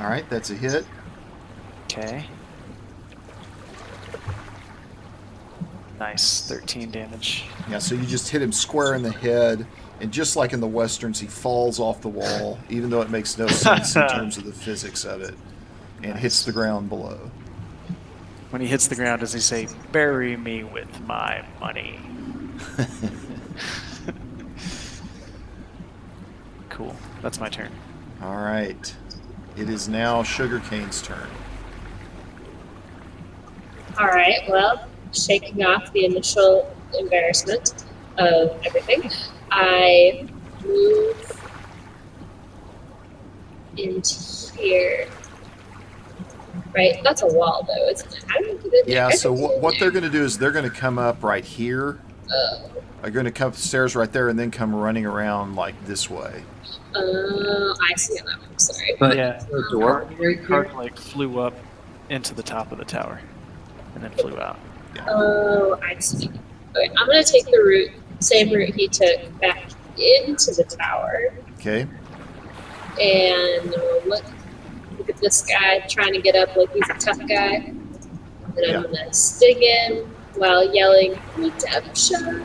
All right, that's a hit. Okay. Nice. 13 damage. Yeah, so you just hit him square in the head, and just like in the westerns, he falls off the wall, even though it makes no sense in terms of the physics of it, and hits the ground below. When he hits the ground, does he say, "Bury me with my money"? Cool. That's my turn. All right. It is now Sugarcane's turn. All right, well, shaking off the initial embarrassment of everything, I move into here. Right, that's a wall, though. It's how do you get in there? Yeah, so what they're going to do is they're going to come up right here. They're going to come up the stairs right there and then come running around like this way. I see how that works. Sorry. But Yeah. the door right here? Cart like flew up into the top of the tower and then flew out. Oh, I see. Okay, I'm gonna take the route, same route he took back into the tower, Okay. and look at this guy trying to get up like he's a tough guy. And Yeah. I'm gonna sting him while yelling redemption.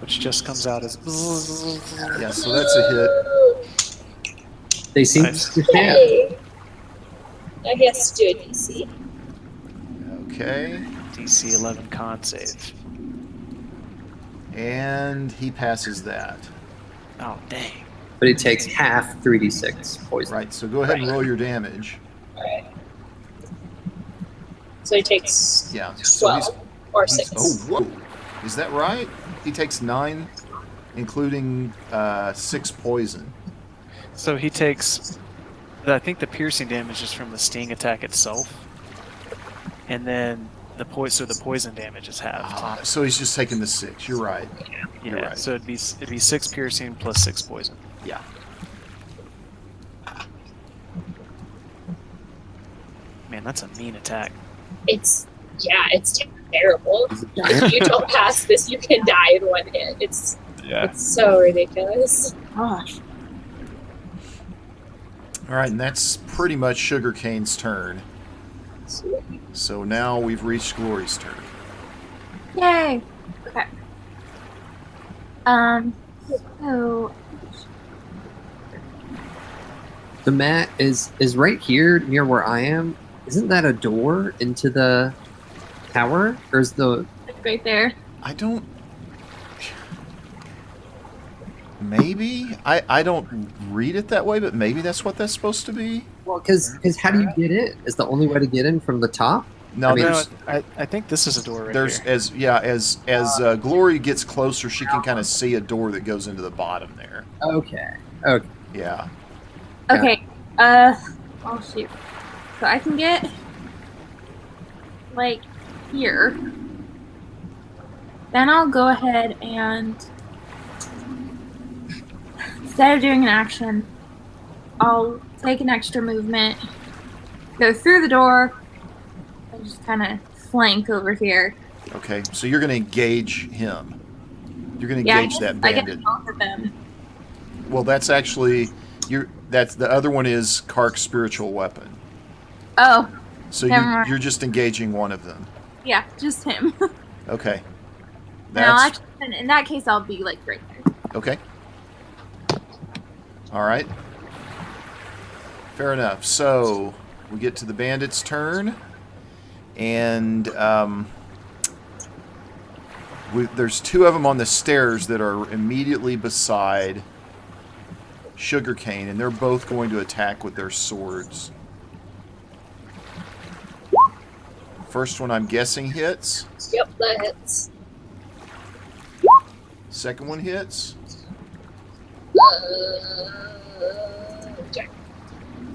Which just comes out as. Yeah, so that's a hit. They seem Nice. to have. Yay! I guess do a DC. Okay. DC 11 con save. And he passes that. Oh, dang. But it takes half 3d6 poison. Right, so go ahead and roll your damage. Alright. So he takes Yeah. So 12 or he's- 6. oh, whoa. Is that right? He takes 9, including 6 poison. So he takes. I think the piercing damage is from the sting attack itself. And then the poison damage is halved. So he's just taking the 6. You're right. Yeah, you're right. so it'd be 6 piercing plus 6 poison. Yeah. Man, that's a mean attack. It's terrible. If you don't pass this, you can die in one hit. It's so ridiculous. Gosh. All right, and that's pretty much Sugarcane's turn. So now we've reached Glory's turn. Yay. Okay. So The mat is right here near where I am. Isn't that a door into the tower? Or is the right there. I don't... Maybe? I don't read it that way, but maybe that's what that's supposed to be? well? Because how do you get in? Is the only way to get in from the top? No, I mean, there's... I think this is a door right There's here. as Glory gets closer, she can kind of see a door that goes into the bottom there. Okay. Okay. Yeah. Okay. Oh shoot. So I can get like here. Then I'll go ahead and instead of doing an action, I'll take an extra movement, go through the door, and just kind of flank over here. Okay, so you're going to engage him. You're going to Yeah, engage that I get bandit. both of them. Well, that's actually that's the other one is Kark's spiritual weapon. Oh, So Never mind. you're just engaging one of them. yeah, just him. Okay. No, That's actually, in that case, I'll be like right there. okay. All right. Fair enough. So we get to the bandit's turn, and there's 2 of them on the stairs that are immediately beside Sugarcane, and they're both going to attack with their swords. First one, I'm guessing, hits. Yep, that hits. Second one hits. Check.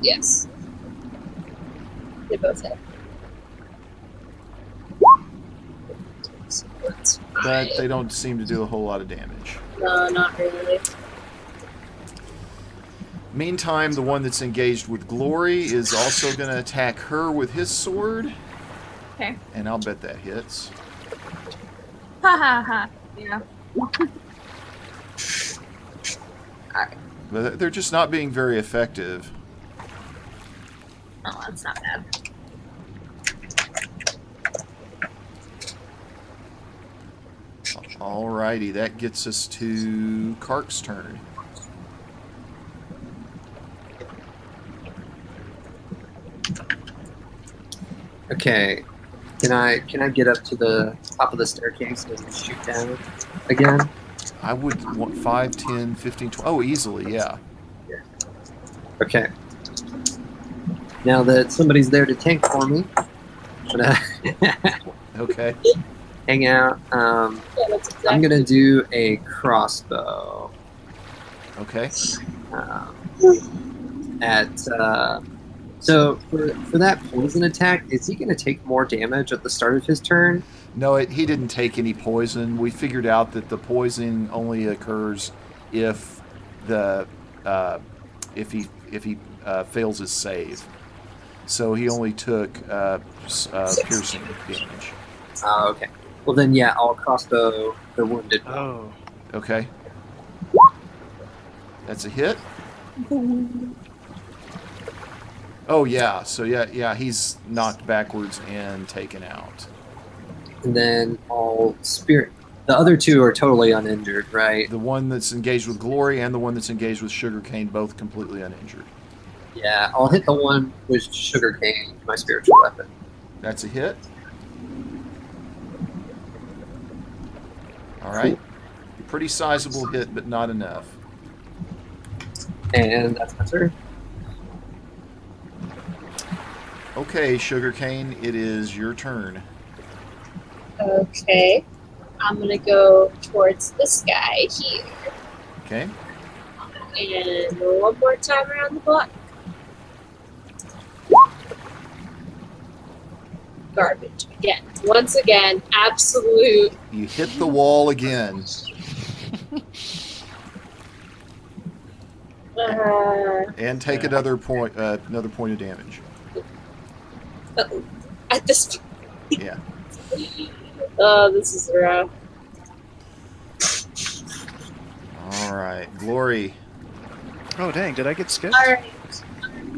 Yes. They both hit. So that's But fine. they don't seem to do a whole lot of damage. No, not really. Meantime, the one that's engaged with Glory is also going to attack her with his sword. Okay. And I'll bet that hits. Ha ha ha. Yeah. Alright. But they're just not being very effective. Oh, that's not bad. Alrighty, that gets us to Kark's turn. Okay. Can I get up to the top of the staircase and shoot down again? I would want 5, 10, 15, 12. Oh, easily, yeah. Okay. Now that somebody's there to tank for me, I'm gonna Okay. hang out. Yeah, that's exactly. I'm gonna do a crossbow Okay. So for that poison attack, is he gonna take more damage at the start of his turn? No, he didn't take any poison. We figured out that the poison only occurs if he fails his save. so he only took piercing damage. Oh, okay. Well then, yeah, I'll crossbow the wounded. Oh. Okay. That's a hit. Oh yeah, so yeah, he's knocked backwards and taken out. And then I'll spirit. The other two are totally uninjured, right? The one that's engaged with Glory and the one that's engaged with Sugarcane, both completely uninjured. Yeah, I'll hit the one with Sugarcane, my spiritual weapon. That's a hit. All right. Pretty sizable hit, but not enough. And that's my turn. Okay, Sugarcane, it is your turn. Okay. I'm gonna go towards this guy here. Okay. And one more time around the block. Garbage again. Once again, absolute. You hit the wall again. And take another point of damage. At this point. Yeah. Oh, this is rough. All right, Glory. Oh dang! Did I get skipped? Alright.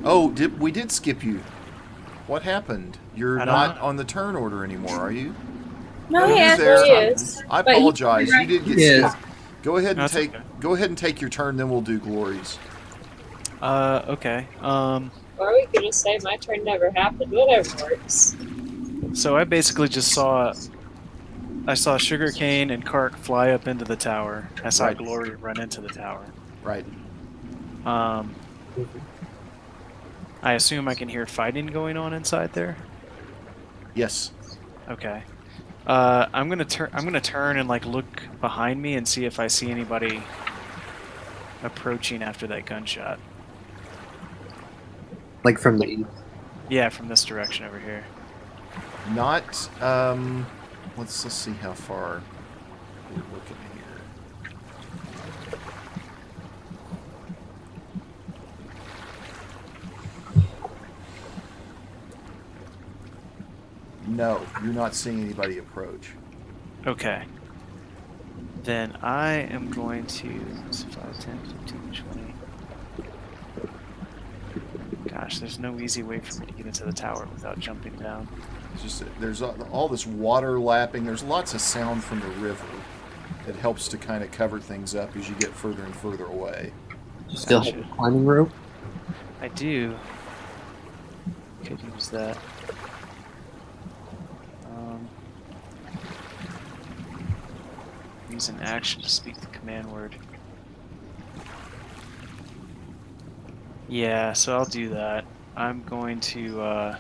Oh, we did skip you. What happened? You're I don't not know. on the turn order anymore, are you? No, You're he is. there. He is. I But he- apologize. You did get Yes. skipped. Go ahead and That's take. okay. Go ahead and take your turn. Then we'll do Glories. Okay. Or we could just say my turn never happened. Whatever works. So I basically just saw Sugarcane and Kark fly up into the tower. I saw Right. Glory run into the tower. Right. I assume I can hear fighting going on inside there. Yes. Okay. I'm gonna turn and like look behind me and see if I see anybody approaching after that gunshot. Like from the east. Yeah, from this direction over here. Not. Let's see how far we're looking here. No, you're not seeing anybody approach. Okay. Then I am going to 5, 10, 15, 20. Gosh, there's no easy way for me to get into the tower without jumping down. It's just there's all this water lapping. There's lots of sound from the river that helps to kind of cover things up as you get further and further away. You still have Gotcha. a climbing rope? I do. Could use that. Use an action to speak the command word. Yeah, so I'll do that. I'm going to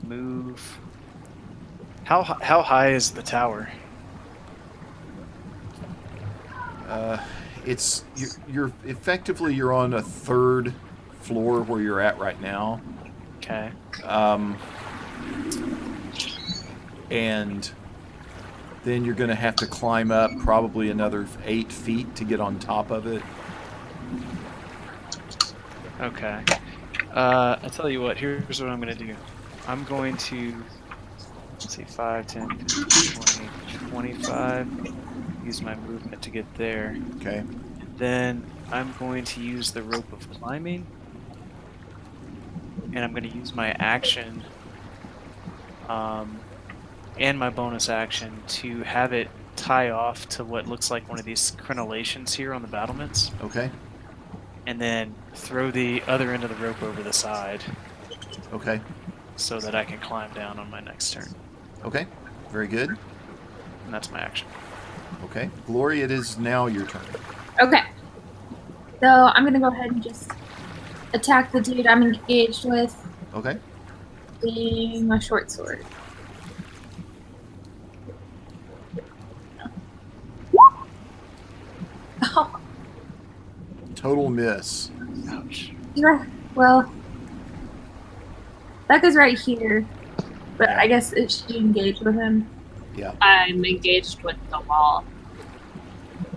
move. How high is the tower? It's you're effectively you're on a third floor where you're at right now. Okay. And then you're going to have to climb up probably another 8 feet to get on top of it. Okay. I tell you what, here's what I'm going to do. I'm going to, let's see, 5, 10, 15, 20, 25. Use my movement to get there. Okay. Then I'm going to use the rope of climbing. And I'm going to use my action and my bonus action to have it tie off to what looks like one of these crenellations here on the battlements. Okay. And then throw the other end of the rope over the side Okay. so that I can climb down on my next turn. Okay. Very good. And that's my action. Okay. Glory, it is now your turn. Okay. So I'm gonna go ahead and just attack the dude I'm engaged with Okay. with my short sword. Oh, Total miss. Ouch. yeah. Well, that goes right here, but I guess it should engage with him. Yeah. I'm engaged with the wall.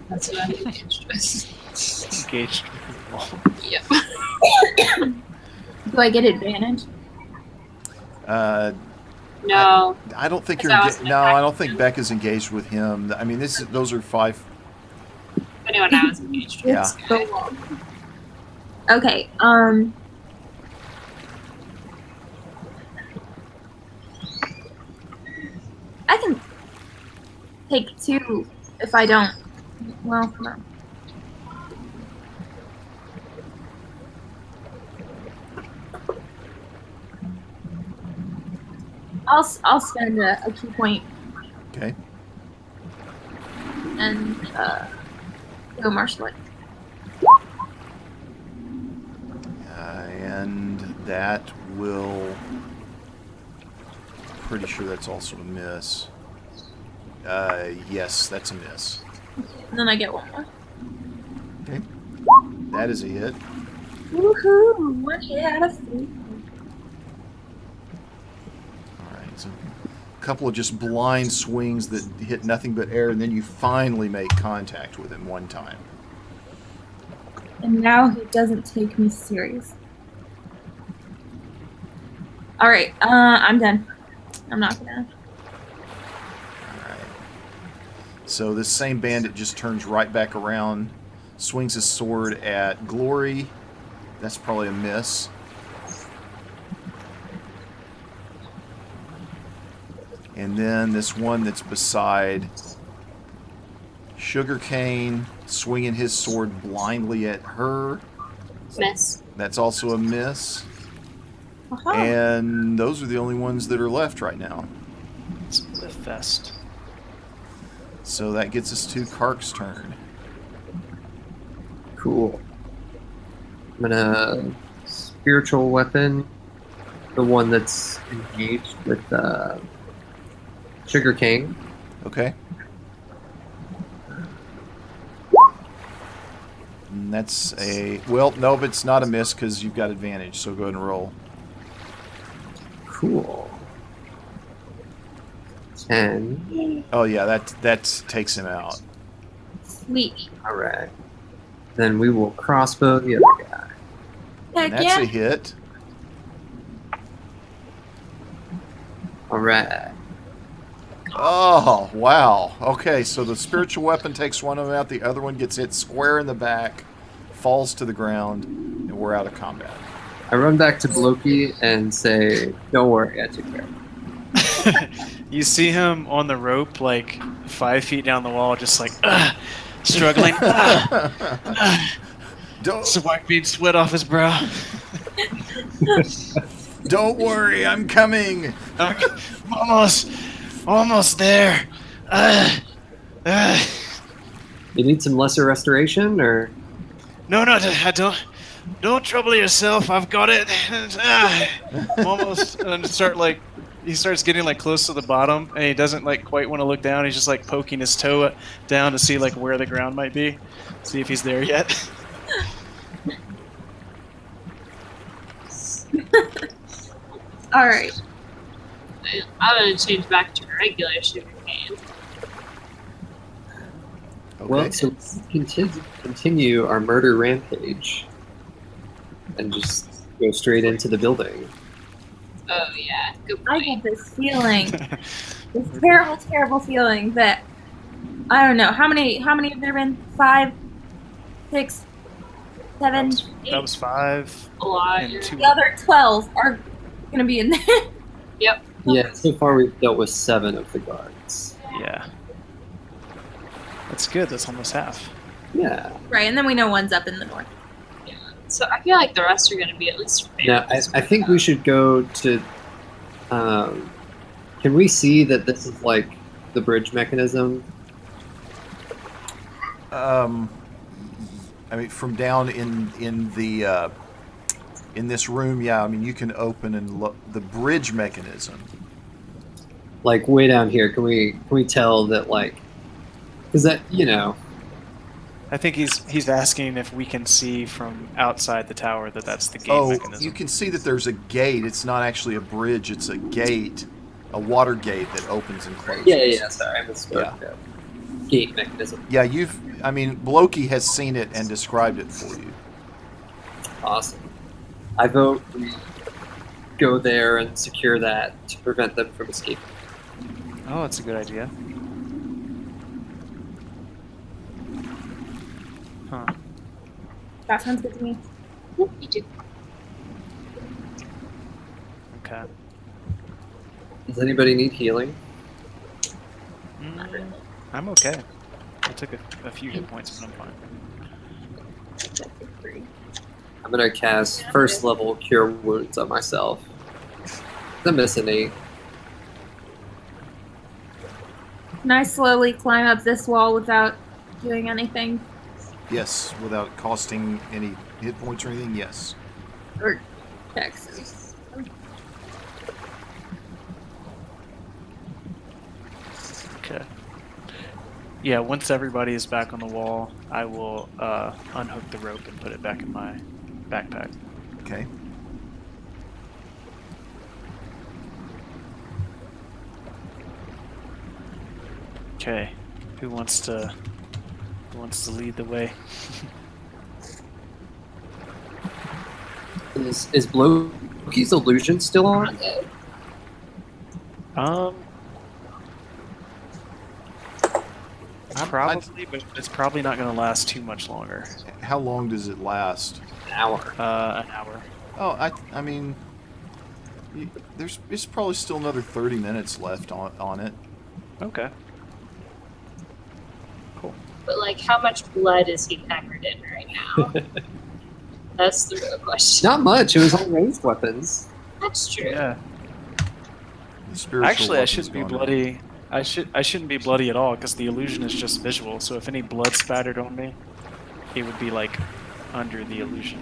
That's what I'm engaged with. Engaged with the wall. Yep. Do I get advantage? No. I don't think you're. Because I was No, I don't think Beck is engaged with him. I mean, those are 5. Anyone I was engaged with. Yeah. this guy. So long. Okay. I can take 2 if I don't. Well, no. I'll spend a key point Okay. and go martial it. And that will. Pretty sure that's also a miss. Yes, that's a miss. And then I get 1 more. Okay. That is a hit. Woohoo! 1 hit out of 3. Alright, so a couple of just blind swings that hit nothing but air, and then you finally make contact with him one time. And now he doesn't take me serious. Alright, I'm done. I'm not gonna. Alright. So this same bandit just turns right back around, swings his sword at Glory. That's probably a miss. And then this one that's beside Sugarcane, swinging his sword blindly at her. Miss. That's also a miss. Aha. And those are the only ones that are left right now. It's the fest. So that gets us to Kark's turn. Cool. I'm gonna spiritual weapon the one that's engaged with Sugarcane. Okay. And that's a... Well, no, but it's not a miss because you've got advantage, so go ahead and roll. Cool. 10. Oh, yeah, that takes him out. Sweet. Alright. Then we will crossbow the other guy. And Heck that's yeah. a hit. Alright. Oh, wow. Okay, so the spiritual weapon takes one of them out, the other one gets hit square in the back, falls to the ground, and we're out of combat. I run back to Bloki and say, don't worry, I took care of it. You see him on the rope, like 5 feet down the wall, just like struggling. Don't, Wiping sweat off his brow. don't worry, I'm coming. Almost there. You need some lesser restoration, or? No, I don't. Don't trouble yourself. I've got it. I'm almost. And he starts getting like close to the bottom, and he doesn't like quite want to look down. He's just like poking his toe down to see like where the ground might be, see if he's there yet. Alright. I'm gonna change back to regular sugarcane. Okay. Well, so continue our murder rampage and just go straight into the building. Oh yeah, good I point. get this feeling, this terrible, terrible feeling that I don't know how many have there been? 5, 6, 7, 8. That was 5 A lot. and 2. The other 12 are gonna be in there. Yep. Yeah, so far we've dealt with 7 of the guards. Yeah. That's good. That's almost half. Yeah. Right, and then we know one's up in the north. So I feel like the rest are gonna be at least. Now, I think we should go to. Can we see that this is like the bridge mechanism? I mean, from down in the in this room, yeah. I mean, you can open and look the bridge mechanism. Like way down here, can we tell that like? Because that I think he's asking if we can see from outside the tower that's the gate Oh, mechanism. you can see that there's a gate. It's not actually a bridge. It's a gate, a water gate that opens and closes. Yeah. Sorry, I misspoke. Yeah. Gate mechanism. Yeah, I mean, Bloki has seen it and described it for you. Awesome. I vote we go there and secure that to prevent them from escaping. Oh, that's a good idea. Huh. That sounds good to me. You do. Okay. Does anybody need healing? I'm okay. I took a few hit points, but I'm fine. I'm gonna cast first level Cure Wounds on myself. I'm missing 8. Can I slowly climb up this wall without doing anything? Yes, without costing any hit points or anything, yes. Or Texas? Okay. Yeah, once everybody is back on the wall, I will unhook the rope and put it back in my backpack. Okay. Okay. Who wants to lead the way? Is Loki's illusion still on? Probably, but it's probably not going to last too much longer. How long does it last? An hour. An hour. Oh, I mean, there's probably still another 30 minutes left on it. Okay. Cool. But like, how much blood is he covered in right now? That's the real question. Not much. It was all ranged weapons. That's true. Yeah. The spiritual Actually, I weapon's shouldn't be gone bloody. I shouldn't be bloody at all because the illusion is just visual. So if any blood spattered on me, it would be like under the illusion.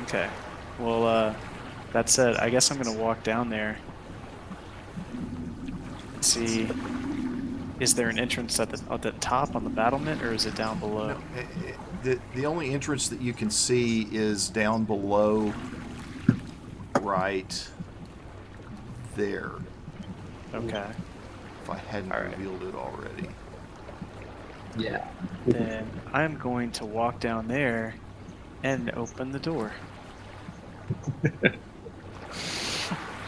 Okay. Well, that said, I guess I'm gonna walk down there and see. Is there an entrance at the top on the battlement, or is it down below? No, the only entrance that you can see is down below, right there. Okay. If I hadn't revealed it already. Yeah. Then I'm going to walk down there and open the door.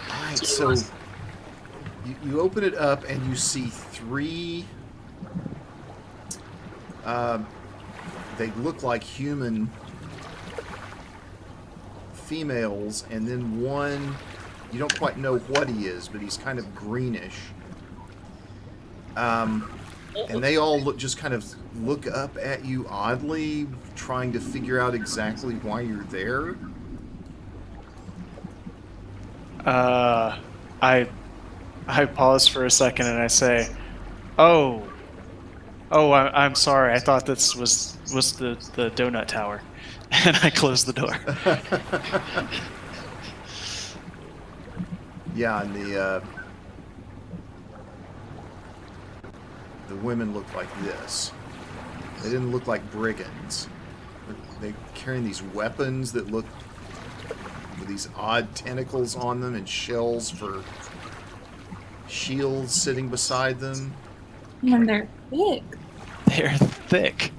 Alright, so you open it up and you see 3 they look like human females, and then one, you don't quite know what he is, but he's kind of greenish. And they all just kind of look up at you oddly, trying to figure out exactly why you're there. I pause for a second and I say, "Oh, I'm sorry. I thought this was the donut tower," and I close the door. Yeah, and the women look like this. They didn't look like brigands. They're carrying these weapons that look with these odd tentacles on them and shells for shields sitting beside them. And they're big. They're thick.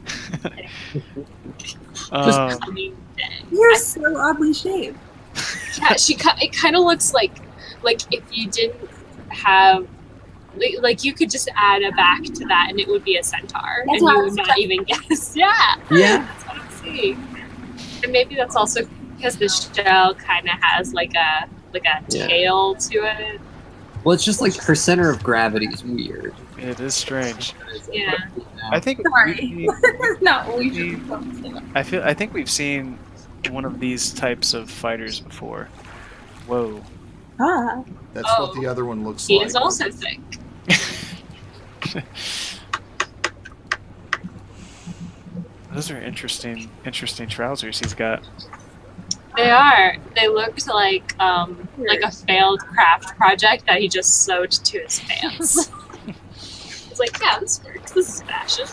You're so oddly shaped. Yeah, it kind of looks like if you didn't have, like you could just add a back to that and it would be a centaur, That's and what I you was would not even guess. Yeah, Yeah. that's what I'm seeing. And maybe that's also because the shell kind of has like a tail to it. Well, it's just like her center of gravity is weird. It is strange. Yeah. I think Sorry. No, we should. I think we've seen one of these types of fighters before. Whoa. Ah. That's what the other one looks He like. is also thick. Those are interesting trousers he's got. They are. They looked like a failed craft project that he just sewed to his pants. It's like, yeah, this works. This is fashion.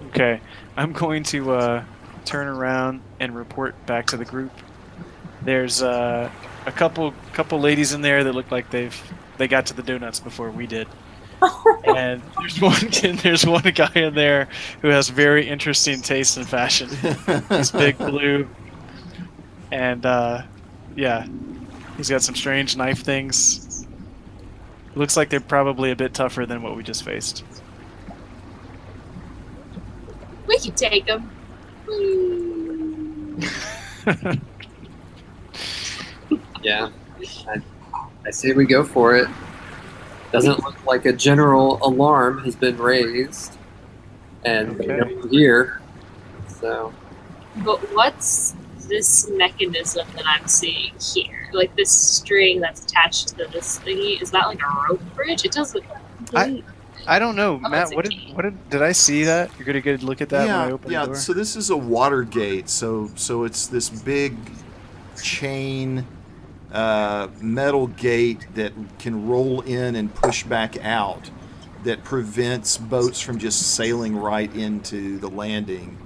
Okay, I'm going to turn around and report back to the group. There's a couple ladies in there that look like they got to the donuts before we did. And there's one guy in there who has very interesting taste in fashion. He's big blue, and yeah, he's got some strange knife things. Looks like they're probably a bit tougher than what we just faced. We can take them. Yeah, I say we go for it. Doesn't look like a general alarm has been raised, and Okay. here, so But what's this mechanism that I'm seeing here? Like this string that's attached to this thingy? Is that like a rope bridge? It doesn't. I don't know, Oh, Matt. it's a What did I see that? You're gonna get a look at that when I open the door. So this is a water gate. So it's this big chain metal gate that can roll in and push back out that prevents boats from just sailing right into the landing.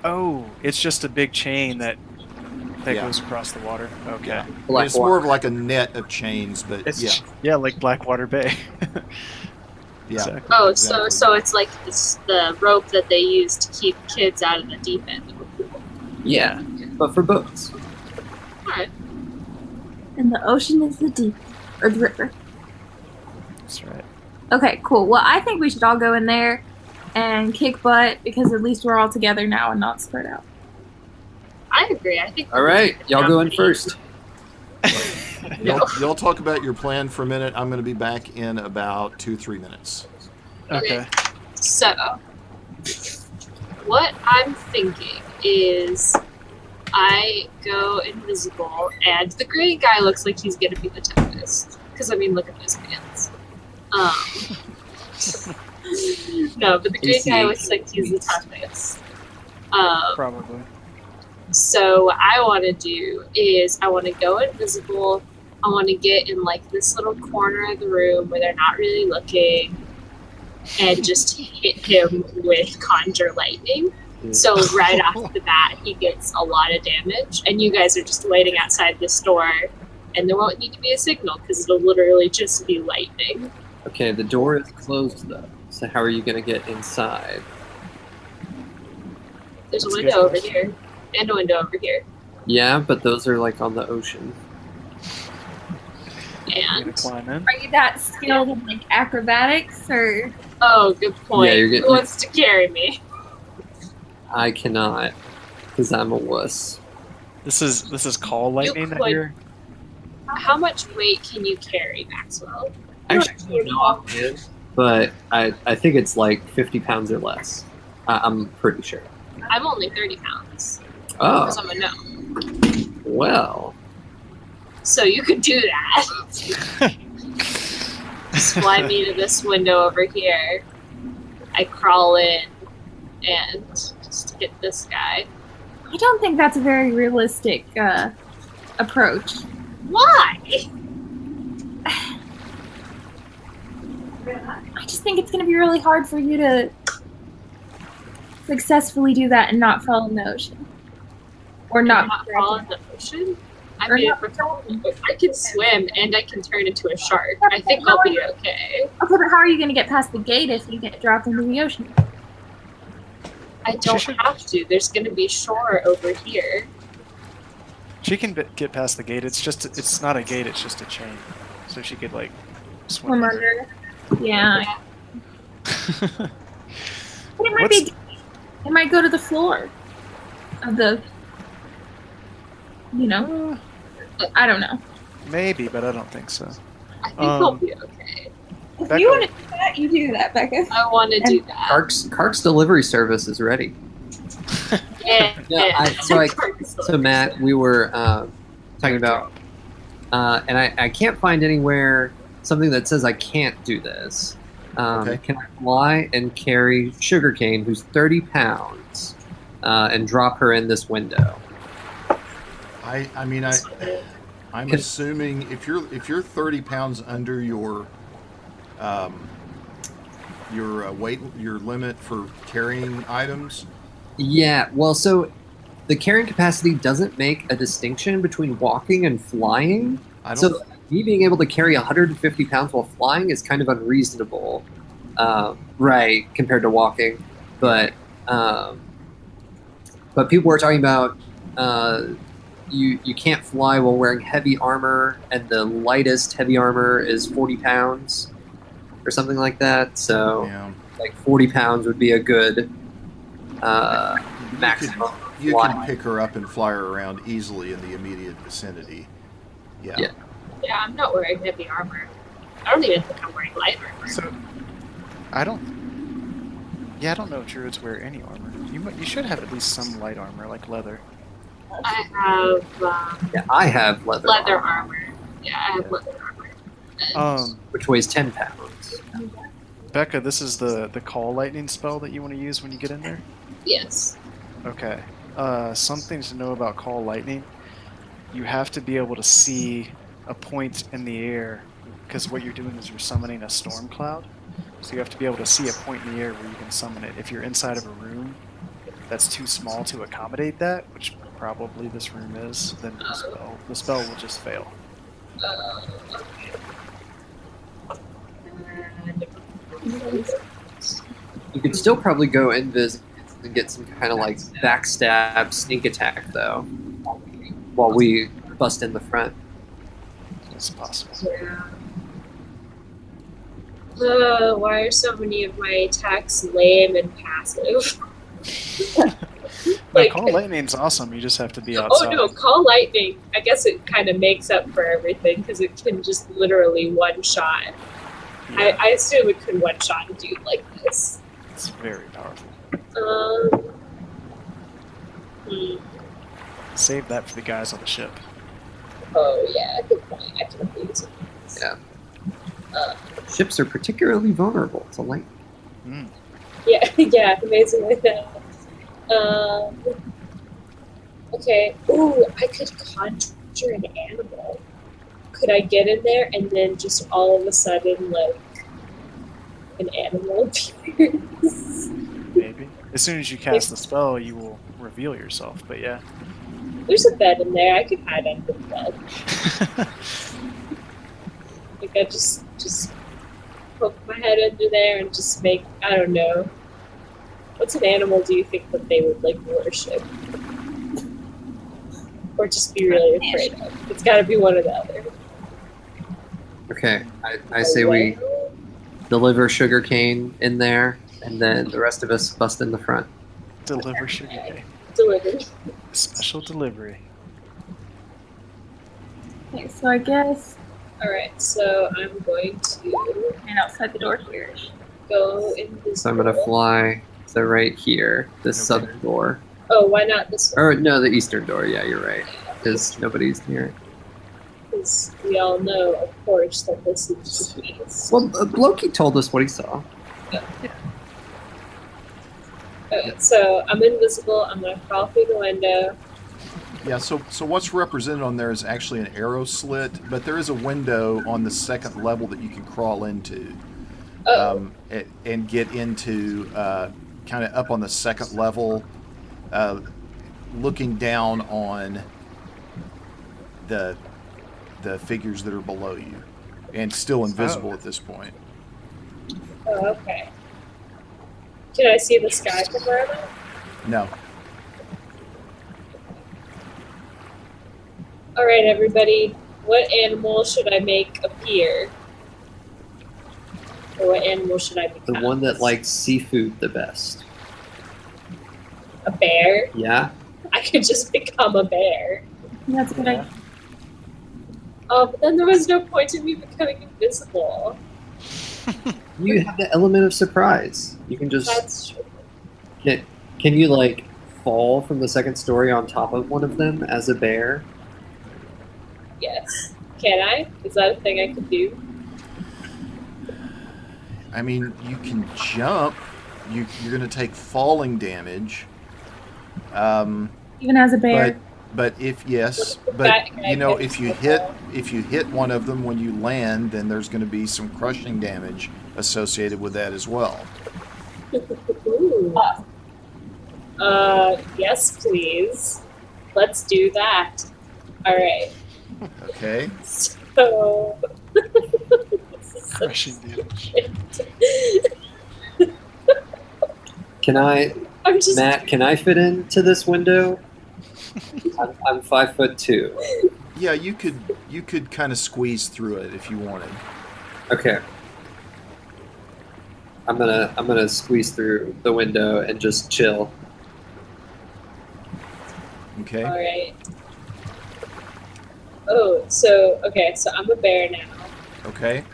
Oh, it's just a big chain that Yeah. goes across the water. Okay. Yeah. Black It's more water. of like a net of chains, but It's yeah. like Blackwater Bay. Yeah. Exactly. Oh, Exactly. so it's like the rope that they use to keep kids out of the deep end. yeah, but for boats. All right. And the ocean is the deep, or the river. That's right. Okay, cool. Well, I think we should all go in there and kick butt because at least we're all together now and not spread out. I agree. I think. All right, y'all go in first. Y'all talk about your plan for a minute. I'm going to be back in about 2-3 minutes. Okay. So, what I'm thinking is I go invisible, and the green guy looks like he's gonna be the toughest. Because, I mean, look at his pants. No, but the green guy looks like he's the toughest. Probably. So what I want to do is I want to go invisible. I want to get in like this little corner of the room where they're not really looking, and just hit him with conjure lightning. So right off the bat, he gets a lot of damage, and you guys are just waiting outside this door, and there won't need to be a signal because it'll literally just be lightning. Okay, the door is closed though. So how are you gonna get inside? There's a That's a good window over question. here, and a window over here, Yeah, but those are like on the ocean. I'm gonna and climb in. Are you that skilled in like acrobatics or? oh, good point. Yeah, you're getting- Who wants to carry me? I cannot, because I'm a wuss. This is call lightning that could. you're. How much weight can you carry, Maxwell? Actually, no offhand, but I think it's like 50 pounds or less. I'm pretty sure. I'm only 30 pounds Oh, because I'm a gnome. well. So you could do that. Just fly me to this window over here. I crawl in and just hit this guy. I don't think that's a very realistic approach. Why? I just think it's going to be really hard for you to successfully do that and not fall in the ocean. Or Not not. fall in the ocean? I Or mean, not- I can swim and I can turn into a shark. I think I'll be okay. Okay, but how are you going to get past the gate if you get dropped into the ocean? I don't should- have to. There's going to be shore over here. She can get past the gate. It's not a gate. It's just a chain. So she could like swim. Swim under. Yeah. But it might What's- be. It might go to the floor of the. You know, I don't know. Maybe, but I don't think so. I think I'll Um, be okay. If Becca- you want to do that, you do that, Becca. I want to do that. Kark's delivery service is ready. Yeah. Yeah, So Matt, we were talking about, and I can't find anywhere something that says I can't do this. Okay. Can I fly and carry Sugarcane, who's 30 pounds, and drop her in this window? I'm Can- assuming if you're 30 pounds under your weight, your limit for carrying items. Yeah, well, so the carrying capacity doesn't make a distinction between walking and flying. I don't. So me being able to carry 150 pounds while flying is kind of unreasonable, right, compared to walking. But people were talking about you can't fly while wearing heavy armor, and the lightest heavy armor is 40 pounds or something like that. So, Yeah. like 40 pounds would be a good maximum. You fly. can pick her up and fly her around easily in the immediate vicinity. Yeah. Yeah. Yeah, I'm not wearing heavy armor. I don't even think I'm wearing light armor. So, I don't know if druids wear any armor. You should have at least some light armor, like leather. I have Yeah, I have leather armor. Yeah, I have leather armor. And which weighs 10 pounds. Becca, this is the call lightning spell that you want to use when you get in there? yes. Okay. Something to know about call lightning. You have to be able to see a point in the air, because what you're doing is you're summoning a storm cloud. So you have to be able to see a point in the air where you can summon it. If you're inside of a room that's too small to accommodate that, which probably this room is, then the spell will just fail. You could still probably go invis and get some kind of like backstab sneak attack though, while we bust in the front. It's possible. Why are so many of my attacks lame and passive? Like, call lightning's awesome. You just have to be Oh outside. no, call lightning. I guess it kind of makes up for everything because it can just literally one shot. Yeah, I assume it could one shot a dude like this. it's very powerful. Save that for the guys on the ship. Oh yeah, good point. I can use it. Yeah. Ships are particularly vulnerable to lightning. Mm. Yeah, yeah, amazingly that. Okay. Ooh, I could conjure an animal. Could I get in there and then just all of a sudden, like, an animal appears? Maybe. As soon as you cast the spell, you will reveal yourself, but yeah. There's a bed in there. I could hide under the bed. Like, I just poke my head under there and just make, I don't know. What's an animal do you think that they would, like, worship? Or just be really afraid of? It's gotta be one or the other. Okay, I say we deliver sugarcane in there, and then the rest of us bust in the front. Deliver sugar cane. Delivered. Special delivery. Okay, so I guess Alright, so I'm going to and outside the door here. go invisible. So I'm gonna fly to right here, this Okay. southern door. Oh, why not this one? Or no, the eastern door. Yeah, you're right. Because nobody's near it. Because we all know, of course, that this is the peace. Well, Loki told us what he saw. Okay, so I'm invisible. I'm gonna crawl through the window. Yeah, so what's represented on there is actually an arrow slit, but there is a window on the second level that you can crawl into and get into kind of up on the second level, looking down on the figures that are below you, and still invisible at this point. Oh, okay. Can I see the sky from where I'm at? No. All right, everybody. What animal should I make appear? Or what animal should I become? The one that likes seafood the best. A bear? Yeah? I could just become a bear. That's a good idea. Oh, but then there was no point in me becoming invisible. You have the element of surprise. You can just... That's true. Can you, like, fall from the second story on top of one of them as a bear? Yes. Can I? Is that a thing I could do? I mean, you can jump. You're going to take falling damage. Even as a bear. But if yes, What but about- you know, can I if you hit one of them when you land, then there's going to be some crushing damage associated with that as well. Ooh. Yes, please. Let's do that. All right. Okay. Oh. Crushing damage. Can I, I'm just Matt? Can I fit into this window? I'm 5'2". Yeah, you could kind of squeeze through it if you wanted. Okay. I'm gonna squeeze through the window and just chill. Okay. all right. Oh, so okay, so I'm a bear now, Okay.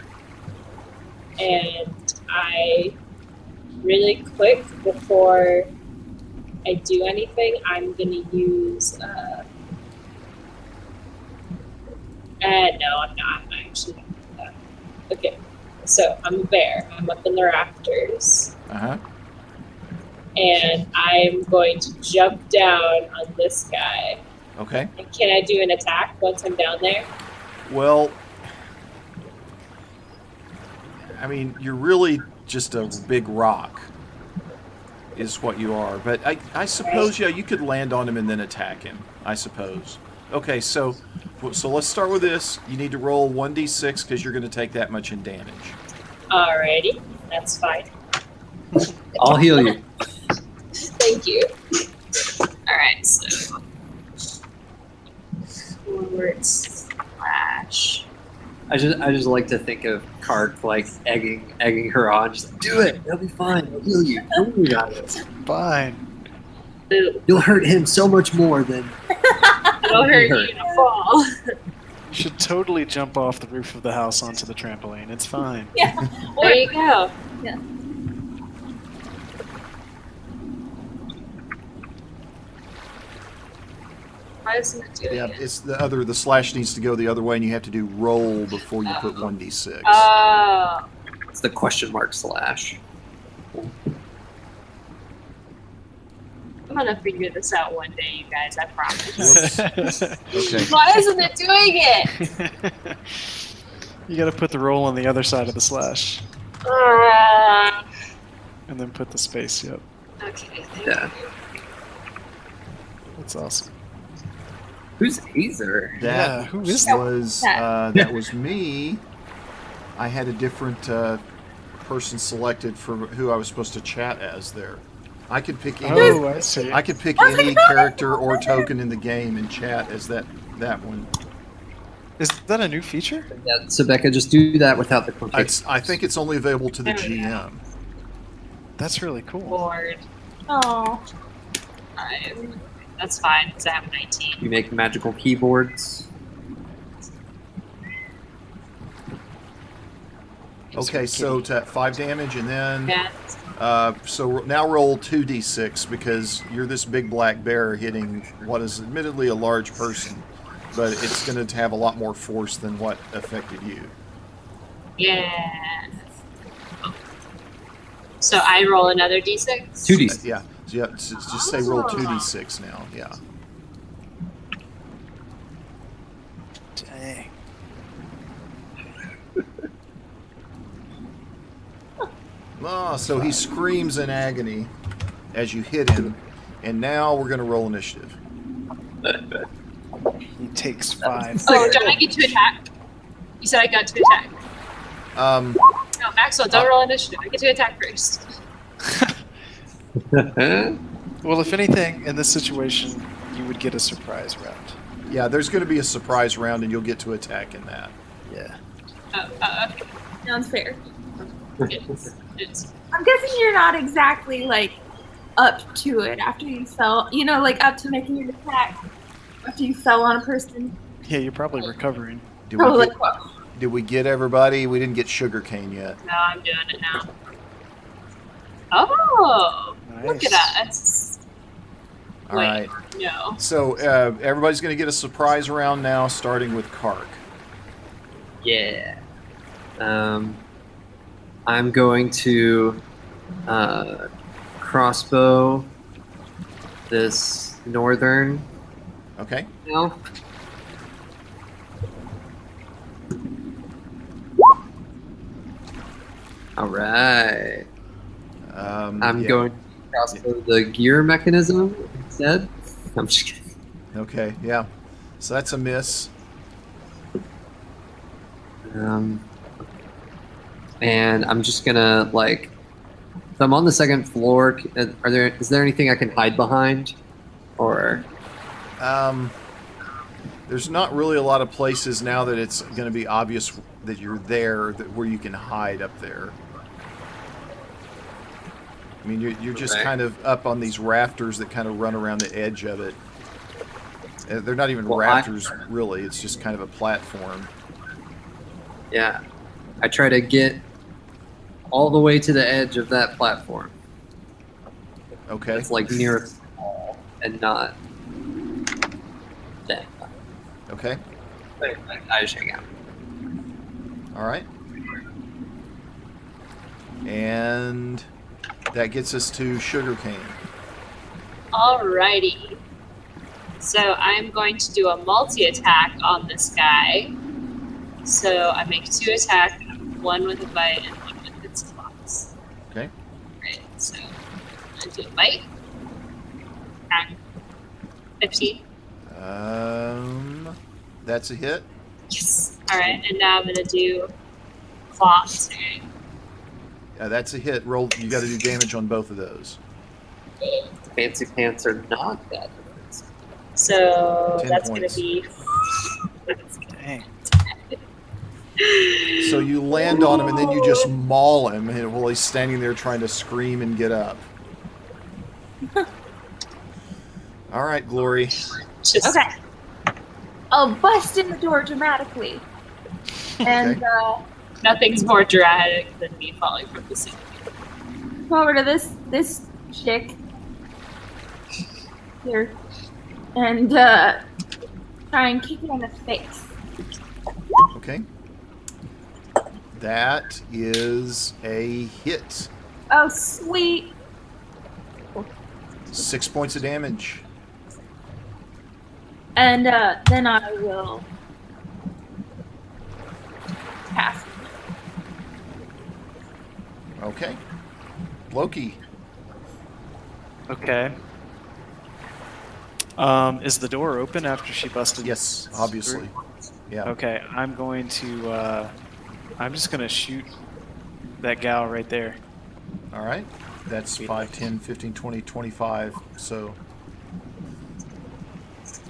and I really quick before I do anything, I'm gonna use. No, I'm not. I'm actually not gonna do that. Okay, so I'm a bear. I'm up in the rafters, Uh-huh. and I'm going to jump down on this guy. Okay. And can I do an attack once I'm down there? Well, I mean, you're really just a big rock, is what you are. But I suppose, yeah, you could land on him and then attack him, I suppose. Okay, so let's start with this. You need to roll 1d6 because you're going to take that much in damage. Alrighty, that's fine. I'll heal you. Thank you. Alright, so forward slash. I just like to think of Kark like egging her on. Just like, do it. It'll be fine. I'll heal you. Don't worry about it. Fine. You'll hurt him so much more than. It'll hurt you to fall. You should totally jump off the roof of the house onto the trampoline. It's fine. Yeah. There you go. Yeah. Why isn't it doing Yeah, it? it's the slash needs to go the other way, and you have to do roll before you put 1d6. Oh. It's the question mark slash. I'm gonna figure this out one day, you guys, I promise. Okay. Why isn't it doing it? You gotta put the roll on the other side of the slash. And then put the space, yep. Okay, thank Yeah. That's awesome. Who's Aether? Yeah, who is that? that? That was me. I had a different person selected for who I was supposed to chat as there. I could pick any. Oh, I see. I could pick any character or token in the game and chat as that one. Is that a new feature? Yeah, so Becca, just do that without the quotation. I think it's only available to the There we go. GM. That's really cool. Lord. Oh. That's fine, because I have 19. You make magical keyboards. Okay, so to 5 damage, and then Yeah. so now roll 2d6 because you're this big black bear hitting what is admittedly a large person, but it's going to have a lot more force than what affected you. Yeah. So I roll another d6? 2d6. Yeah, just say roll 2d6 now. Yeah. Dang. Ah, so he screams in agony as you hit him, and now we're going to roll initiative. He takes 5. Oh, don't I get to attack? You said I got to attack. Um, No, Maxwell, don't roll initiative. I get to attack first. Well, if anything, in this situation, you would get a surprise round. yeah, there's going to be a surprise round, and you'll get to attack in that. Yeah. Okay. Sounds fair. It's, I'm guessing you're not exactly like up to it after you fell. You know, like up to making your attack after you fell on a person. Yeah, you're probably recovering. Did Oh, we, like get, what? did we get everybody? We didn't get sugarcane yet. no, I'm doing it now. Oh, look Nice. at us. All right. No. So everybody's going to get a surprise round now, starting with Kark. Yeah. I'm going to crossbow this northern Okay. now. All right. I'm yeah. going to crossbow the gear mechanism instead. I'm just kidding. Okay. Yeah. So that's a miss. And I'm just gonna like. So I'm on the second floor. Is there anything I can hide behind, or? There's not really a lot of places now that it's going to be obvious that you're there, where you can hide up there. I mean, you're just kind of up on these rafters that kind of run around the edge of it. They're not even rafters, really. It's just kind of a platform. Yeah. I try to get all the way to the edge of that platform. Okay. It's like near a wall and not dead. Okay. I just hang out. All right. And that gets us to sugarcane. Alrighty. So I'm going to do a multi-attack on this guy. So I make 2 attacks, one with a bite and one with its claws. Okay. Right, so I'm going to do a bite. 15. That's a hit. Yes. Alright, and now I'm going to do claws. That's a hit. Roll. You got to do damage on both of those. Fancy pants are not that. So 10 that's points. going to be... Dang. So you land on him and then you just maul him while he's standing there trying to scream and get up. All right, Glory. Just Okay. I'll bust in the door dramatically. And nothing's more dramatic than me falling from the ceiling. come over to this chick here and try and kick it in the face. Okay. That is a hit. Oh, sweet. 6 points of damage. And then I will pass. Okay. Loki. Okay. Is the door open after she busted? Yes, obviously. Yeah. Okay, I'm going to, I'm just going to shoot that gal right there. All right. That's 5, 10, 15, 20, 25. So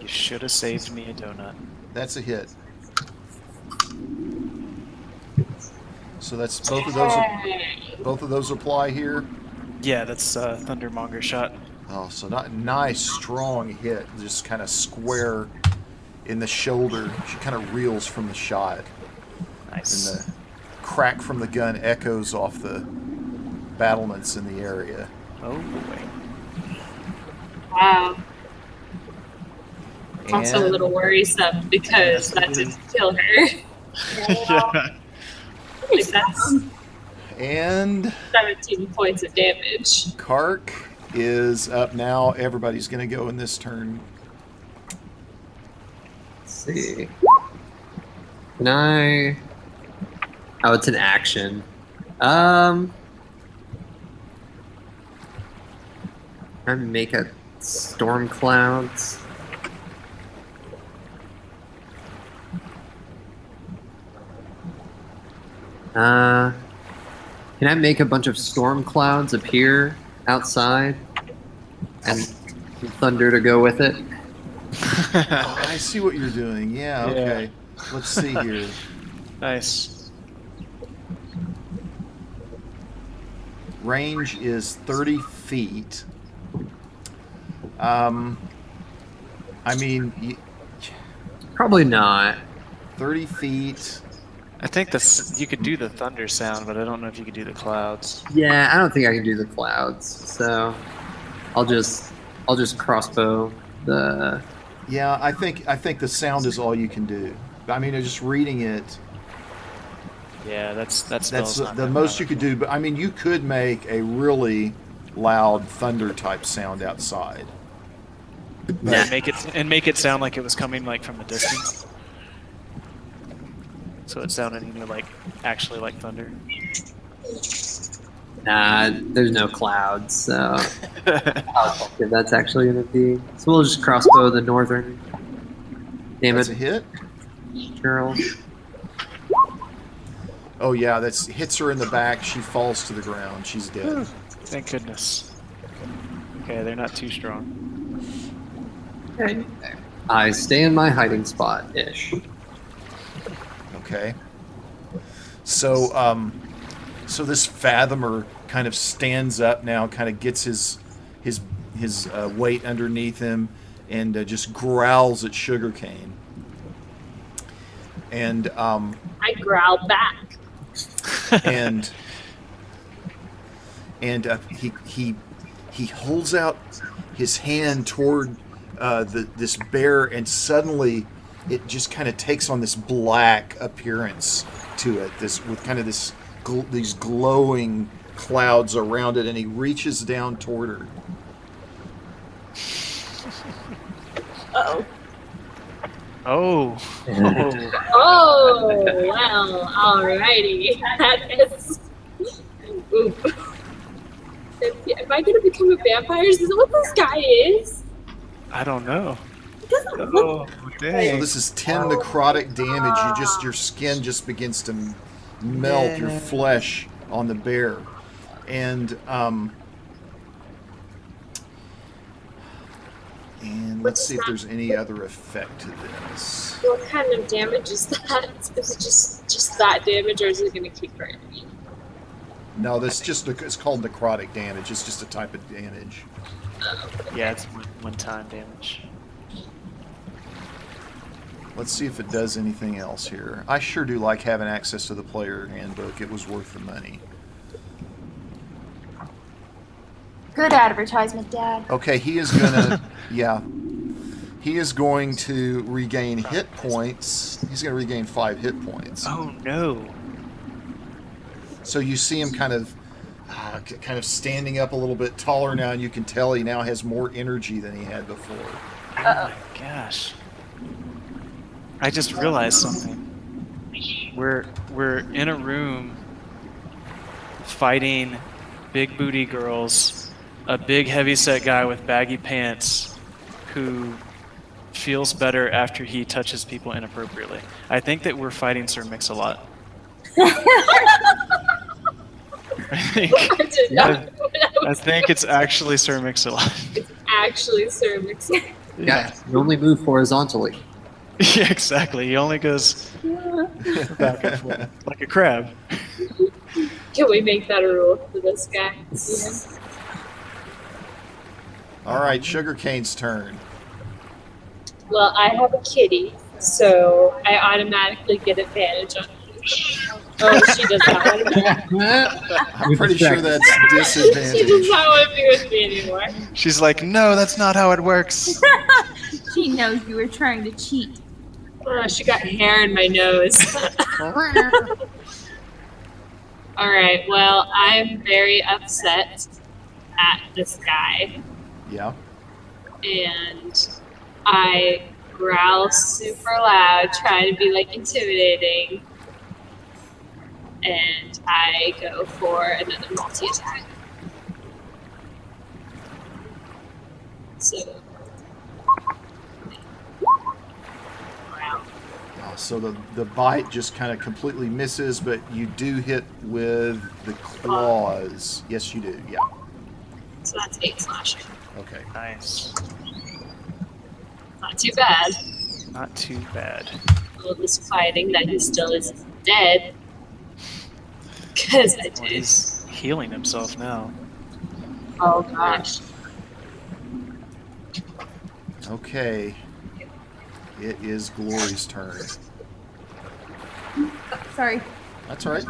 You should have saved me a donut. that's a hit. So that's both of those. Both of those apply here. Yeah, that's Thundermonger shot. Oh, so not nice, strong hit. Just kind of square in the shoulder. She kind of reels from the shot, Nice. and the crack from the gun echoes off the battlements in the area. Oh boy. Wow. Also a And- little worrisome because that didn't kill her. Yeah. Like that's And 17 points of damage. Kark is up now. Everybody's going to go in this turn. Let's see. Can I? Oh, it's an action. I make a storm clouds. Can I make a bunch of storm clouds appear outside and thunder to go with it? Oh, I see what you're doing. Yeah, Yeah. okay. Let's see here. Nice. Range is 30 feet. I mean, Probably not. 30 feet. I think you could do the thunder sound, but I don't know if you could do the clouds. Yeah, I don't think I can do the clouds, so I'll just crossbow the. Yeah, I think the sound is all you can do. I mean, just reading it, Yeah, that's that's the most you could do. But I mean, you could make a really loud thunder type sound outside. Yeah. Make it sound like it was coming like from a distance. So it sounded, like actually like thunder. Nah, there's no clouds, so how effective that's actually gonna be. So we'll just crossbow the northern. Damn That's a it, hit. girl. Oh yeah, that's hits her in the back. She falls to the ground. She's dead. Thank goodness. Okay, they're not too strong. Okay. I stay in my hiding spot-ish. Okay. So, so this fathomer kind of stands up now, kind of gets his weight underneath him, and just growls at Sugarcane. And I growl back. and he holds out his hand toward this bear, and suddenly it just kind of takes on this black appearance to it, with kind of these glowing clouds around it, and he reaches down toward her. Uh-oh. Oh. Oh, well, alrighty. That is... Oop. Am I going to become a vampire? Is this what this guy is? I don't know. It doesn't look. Oh, dang. So this is 10 necrotic damage. Your skin just begins to melt your flesh on the bear, and let's see if there's any other effect to this. What kind of damage is that? Is it just that damage, or is it going to keep hurting me? No, it's called necrotic damage. It's just a type of damage. Yeah, it's one-time damage. Let's see if it does anything else here. I sure do like having access to the player handbook. It was worth the money. Good advertisement, Dad. Okay, he is gonna, yeah. He is going to regain hit points. He's going to regain 5 hit points. Oh no! So you see him kind of standing up a little bit taller now, and you can tell he now has more energy than he had before. Oh my gosh! I just realized something. We're in a room fighting big booty girls, a big heavyset guy with baggy pants who feels better after he touches people inappropriately. I think that we're fighting Sir Mix-a-Lot. I think it's actually Sir Mix-a-Lot. It's actually Sir Mix-a-Lot. Yeah, you only move horizontally. Yeah, exactly. He only goes back and forth like a crab. Can we make that a rule for this guy? Yeah. All right, Sugarcane's turn. Well, I have a kitty, so I automatically get advantage on her. Oh, she does not want to be. I'm pretty sure that's She does disadvantage. not want to be with me anymore. She's like, no, that's not how it works. She knows you were trying to cheat. Oh, she got hair in my nose. Alright, well, I'm very upset at this guy. Yeah. And I growl super loud, trying to be like intimidating. And I go for another multi-attack. So, wow. So the bite just kind of completely misses, but you do hit with the claws. Yes, you do. Yeah. So that's 8 slashing. Okay. Nice. Not too bad. Not too bad. A little disappointing that he still isn't dead. Because I Well, did. he's healing himself now. Oh gosh. Okay. It is Glory's turn. Sorry. That's all right.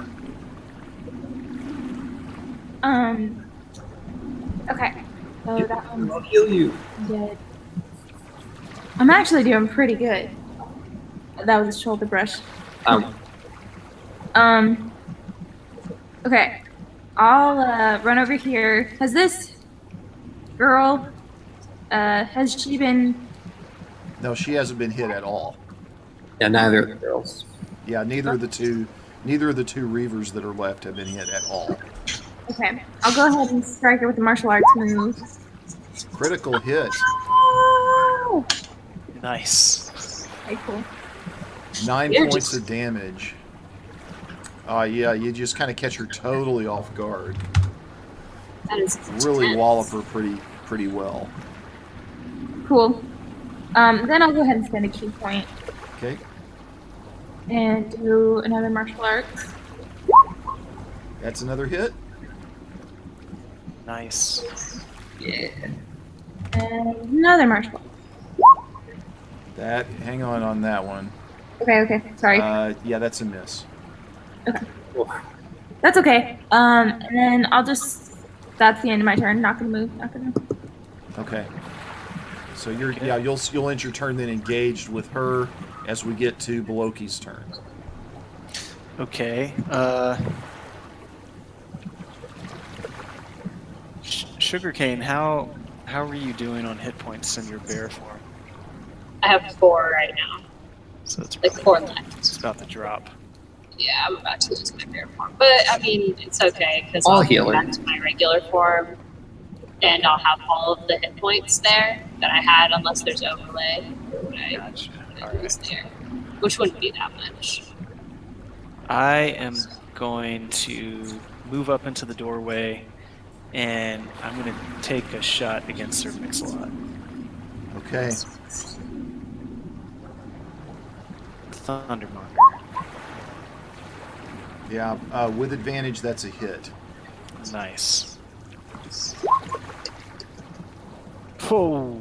Okay. So that I'll one's heal you. dead. I'm actually doing pretty good. That was a shoulder brush. Okay. I'll run over here. Has this girl, has she been... No, she hasn't been hit at all. Yeah, neither of the girls. Yeah, neither of the two Reavers that are left have been hit at all. Okay. I'll go ahead and strike her with a martial arts move. Critical hit. Oh! Nice. Okay, cool. 9 You're points just- of damage. Yeah, you just kind of catch her totally off guard. That is Really intense. wallop her pretty well. Cool. Then I'll go ahead and spend a key point Okay. and do another martial arts. That's another hit. Nice. Yeah. And another martial arts. Hang on that one. Okay, sorry. Yeah, that's a miss. Okay. That's okay. And then that's the end of my turn. Not gonna move. Okay. So you'll end your turn then engaged with her as we get to Beloki's turn. Okay. Sugarcane, how are you doing on hit points in your bear form? I have 4 right now. So it's Like 4 left. It's about to drop. Yeah, I'm about to lose my bear form. But, I mean, it's okay, because I'll I'll heal go her. back to my regular form, and I'll have all of the hit points there that I had, unless there's overlay. Right? Gotcha. I All lose right. there, which wouldn't be that much. I am going to move up into the doorway, and I'm going to take a shot against Sir Mix-a-Lot. Okay. Thundermonger. Yeah, with advantage, that's a hit. Nice. Oh.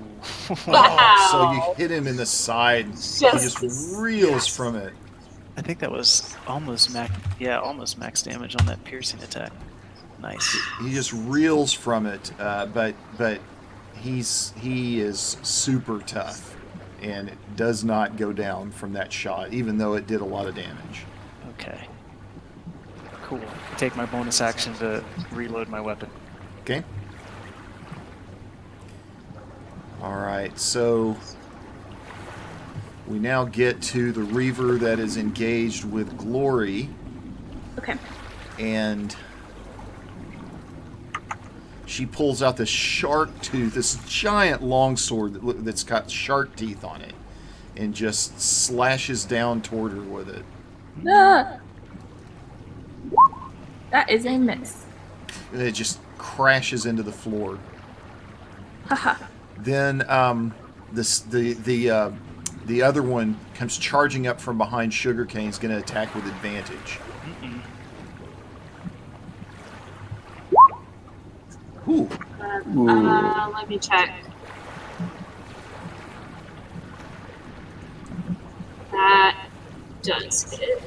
Wow. So you hit him in the side. He just reels from it. I think that was almost max damage on that piercing attack. Nice. He just reels from it, but he is super tough, and it does not go down from that shot, even though it did a lot of damage. Okay. Cool. Take my bonus action to reload my weapon. Okay. All right, so we now get to the Reaver that is engaged with Glory, Okay. and she pulls out this shark tooth, this giant longsword that's got shark teeth on it, and just slashes down toward her with it. Ah! That is a miss. And it just crashes into the floor. Haha. Then the other one comes charging up from behind Sugarcane's going to attack with advantage. Ooh. Let me check. That does hit.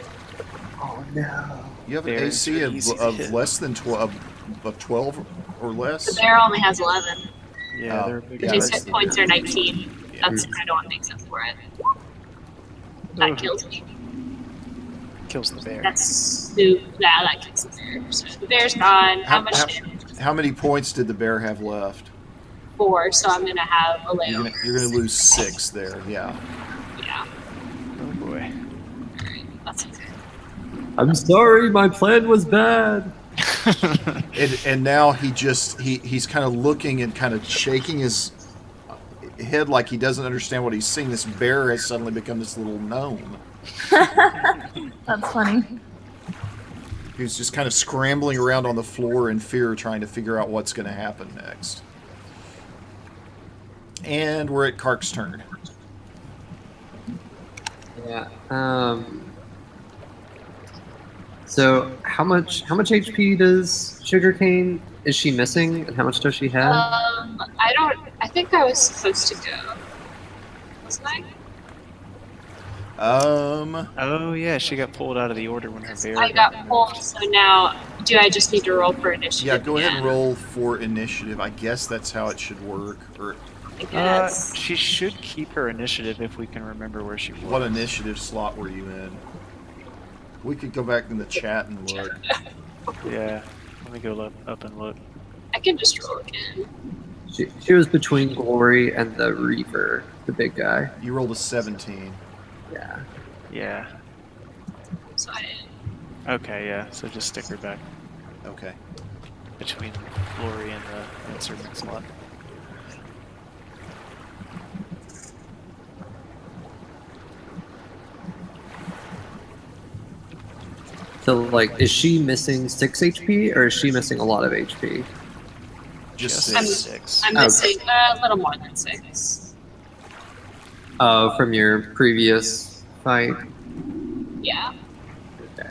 Oh no. You have an Very AC easy to of hit. less than 12, of 12 or less? The bear only has 11. Yeah, Oh, they're big. yeah, His that's hit points are 19. That's kind of what makes up for it. That kills me. Kills the bear. That kills the bear. So the bear's gone. How much damage? How many points did the bear have left? 4, so I'm gonna have a little. You're gonna lose 6 there. Yeah. Yeah. Oh boy. Alright, that's okay. I'm sorry, my plan was bad. And now he's kind of looking and kind of shaking his head like he doesn't understand what he's seeing. This bear has suddenly become this little gnome. That's funny. He's just kind of scrambling around on the floor in fear, trying to figure out what's going to happen next. And we're at Kark's turn. Yeah. So how much HP does Sugarcane is she missing, and how much does she have? I think I was supposed to go. Wasn't I? Oh yeah, she got pulled out of the order when her bear. I got pulled, so now do I just need to roll for initiative? Yeah, go ahead and again? roll for initiative. I guess that's how it should work. Or I guess. She should keep her initiative if we can remember where she was. what initiative slot were you in? We could go back in the chat and look. Yeah. Let me go up and look. I can just roll again. She was between Glory and the Reaver, the big guy. You rolled a 17. Yeah. Yeah. So I didn't. Okay, yeah. So just stick her back Okay. between Glory and Sir Mix-a-Lot. So, like, is she missing 6 HP or is she missing a lot of HP? Just I'm, 6. I'm Okay. missing a little more than 6. Oh, from your previous fight? Yeah. Okay.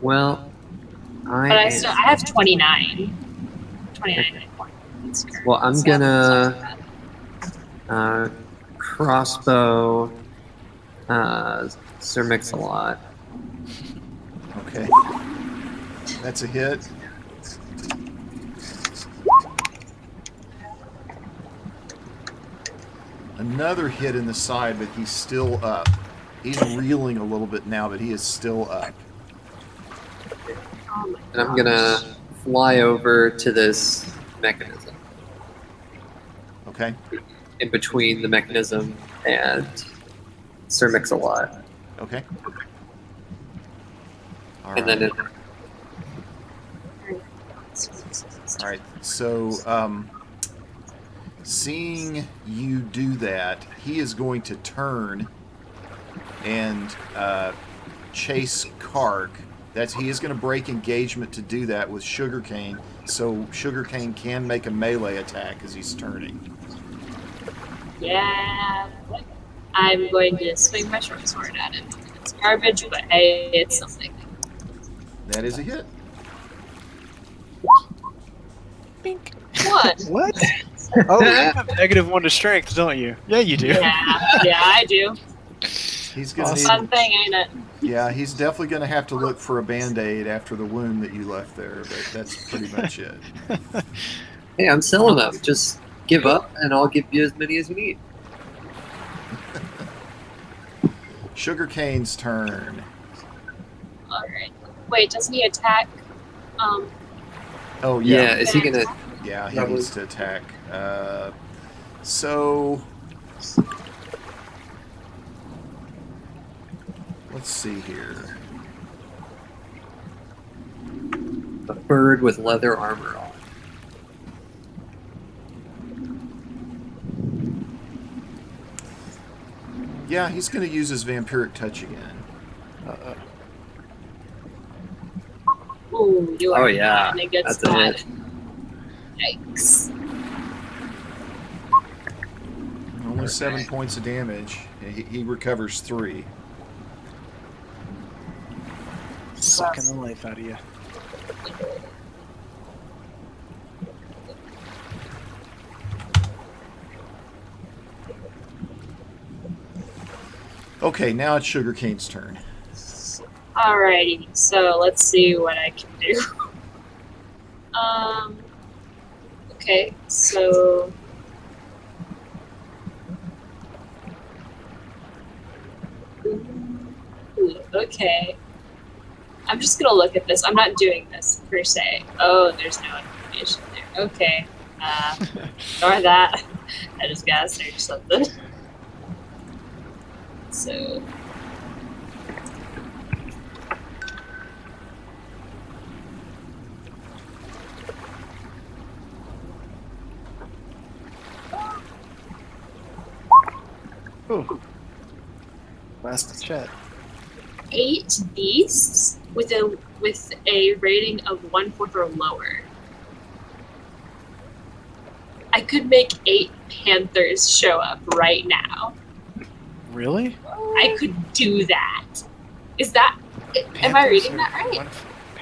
Well, But I have 29. 29 points. Well, I'm gonna crossbow Sir Mix-a-Lot. Okay. That's a hit. Another hit in the side, but he's still up. He's reeling a little bit now, but he is still up. Oh my And I'm gonna fly over to this mechanism. Okay. In between the mechanism and Sir Mix-a-Lot. Okay. All And then right. All right. So, seeing you do that, he is going to turn and chase Kark. He is going to break engagement to do that with Sugarcane, so Sugarcane can make a melee attack as he's turning. Yeah. I'm going to swing my short sword at him. It's garbage, but hey, it's something. That is a hit. Bink. What? What? Oh, you have -1 to strength, don't you? Yeah, you do. Yeah, I do. He's going to Fun thing, ain't it? Yeah, he's definitely going to have to look for a Band-Aid after the wound that you left there, but that's pretty much it. Hey, I'm selling them. Just give up, and I'll give you as many as you need. Sugarcane's turn. Alright. Wait, doesn't he attack? Oh, Yeah, yeah. is he gonna? Yeah, he Probably. needs to attack. So... Let's see here. A bird with leather armor on. Yeah, he's going to use his vampiric touch again. Ooh, you are Oh, yeah. not in a good That's a spot. hit. Yikes. Only 7 points of damage. He recovers 3. Sucking the life out of you. Okay, now it's Sugarcane's turn. Alrighty, so let's see what I can do. Okay, so... Ooh, okay. I'm just gonna look at this. I'm not doing this, per se. Oh, there's no information there. Okay. Ignore that. I just gotta search something. So... Ooh. Last chat. 8 beasts with a rating of 1/4 or lower. I could make 8 panthers show up right now. Really? I could do that. Is that? Am I reading that right?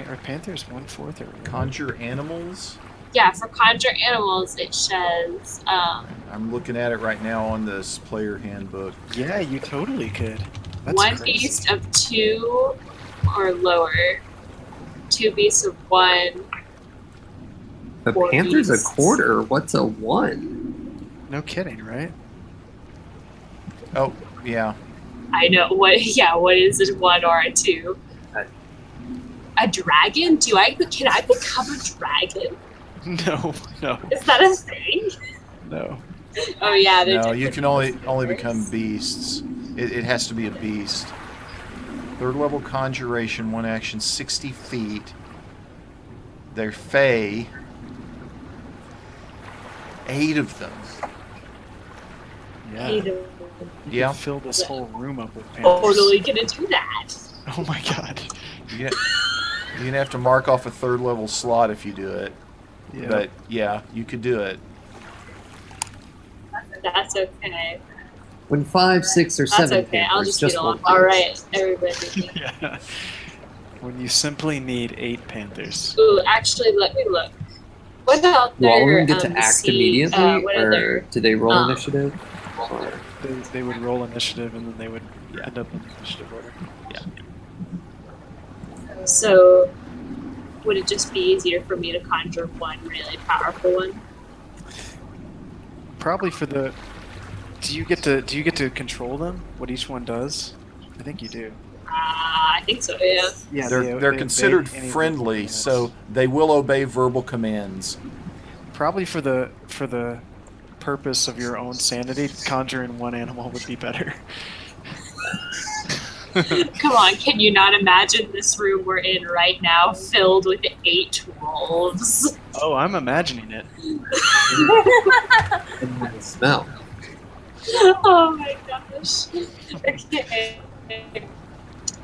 Are Panthers 1/4 or Conjure animals. Yeah, for conjure animals, it says I'm looking at it right now on this player handbook. Yeah, you totally could. That's 1 crazy. beast of 2 or lower, 2 beasts of 1. The 4 Panther's beasts. a quarter. What's a 1? No kidding, right? Oh, yeah. I know what. Yeah, what is it? 1 or a 2? A dragon? Can I become a dragon? No, no, Is that a thing? no. Oh yeah. No, you can only become beasts. It has to be a beast. 3rd level conjuration, 1 action, 60 feet. They're fey. 8 of them. Yeah. Eight You of Yeah. can fill this whole room up with Panthers. Totally gonna do that. Oh my god. You're gonna have to mark off a 3rd level slot if you do it. Yeah. But yeah, you could do it. That's okay. When 5, 6, or That's 7 okay. I'll Panthers, just get one along. All right, everybody. Yeah. When you simply need 8 panthers. Ooh, actually, let me look. What about Do all of their them get to act see, immediately, what are or their, do they roll initiative? Or... They would roll initiative and then they would end up in initiative order. So, would it just be easier for me to conjure one really powerful one? Probably for the. Do you get to control them? What each one does? I think you do. I think so. Yeah. Yeah, They're considered obey any friendly, verbal so commands. they will obey verbal commands. Probably for the purpose of your own sanity, conjuring one animal would be better. Come on, can you not imagine this room we're in right now filled with 8 wolves? Oh, I'm imagining it. And the smell. Oh my gosh. Okay.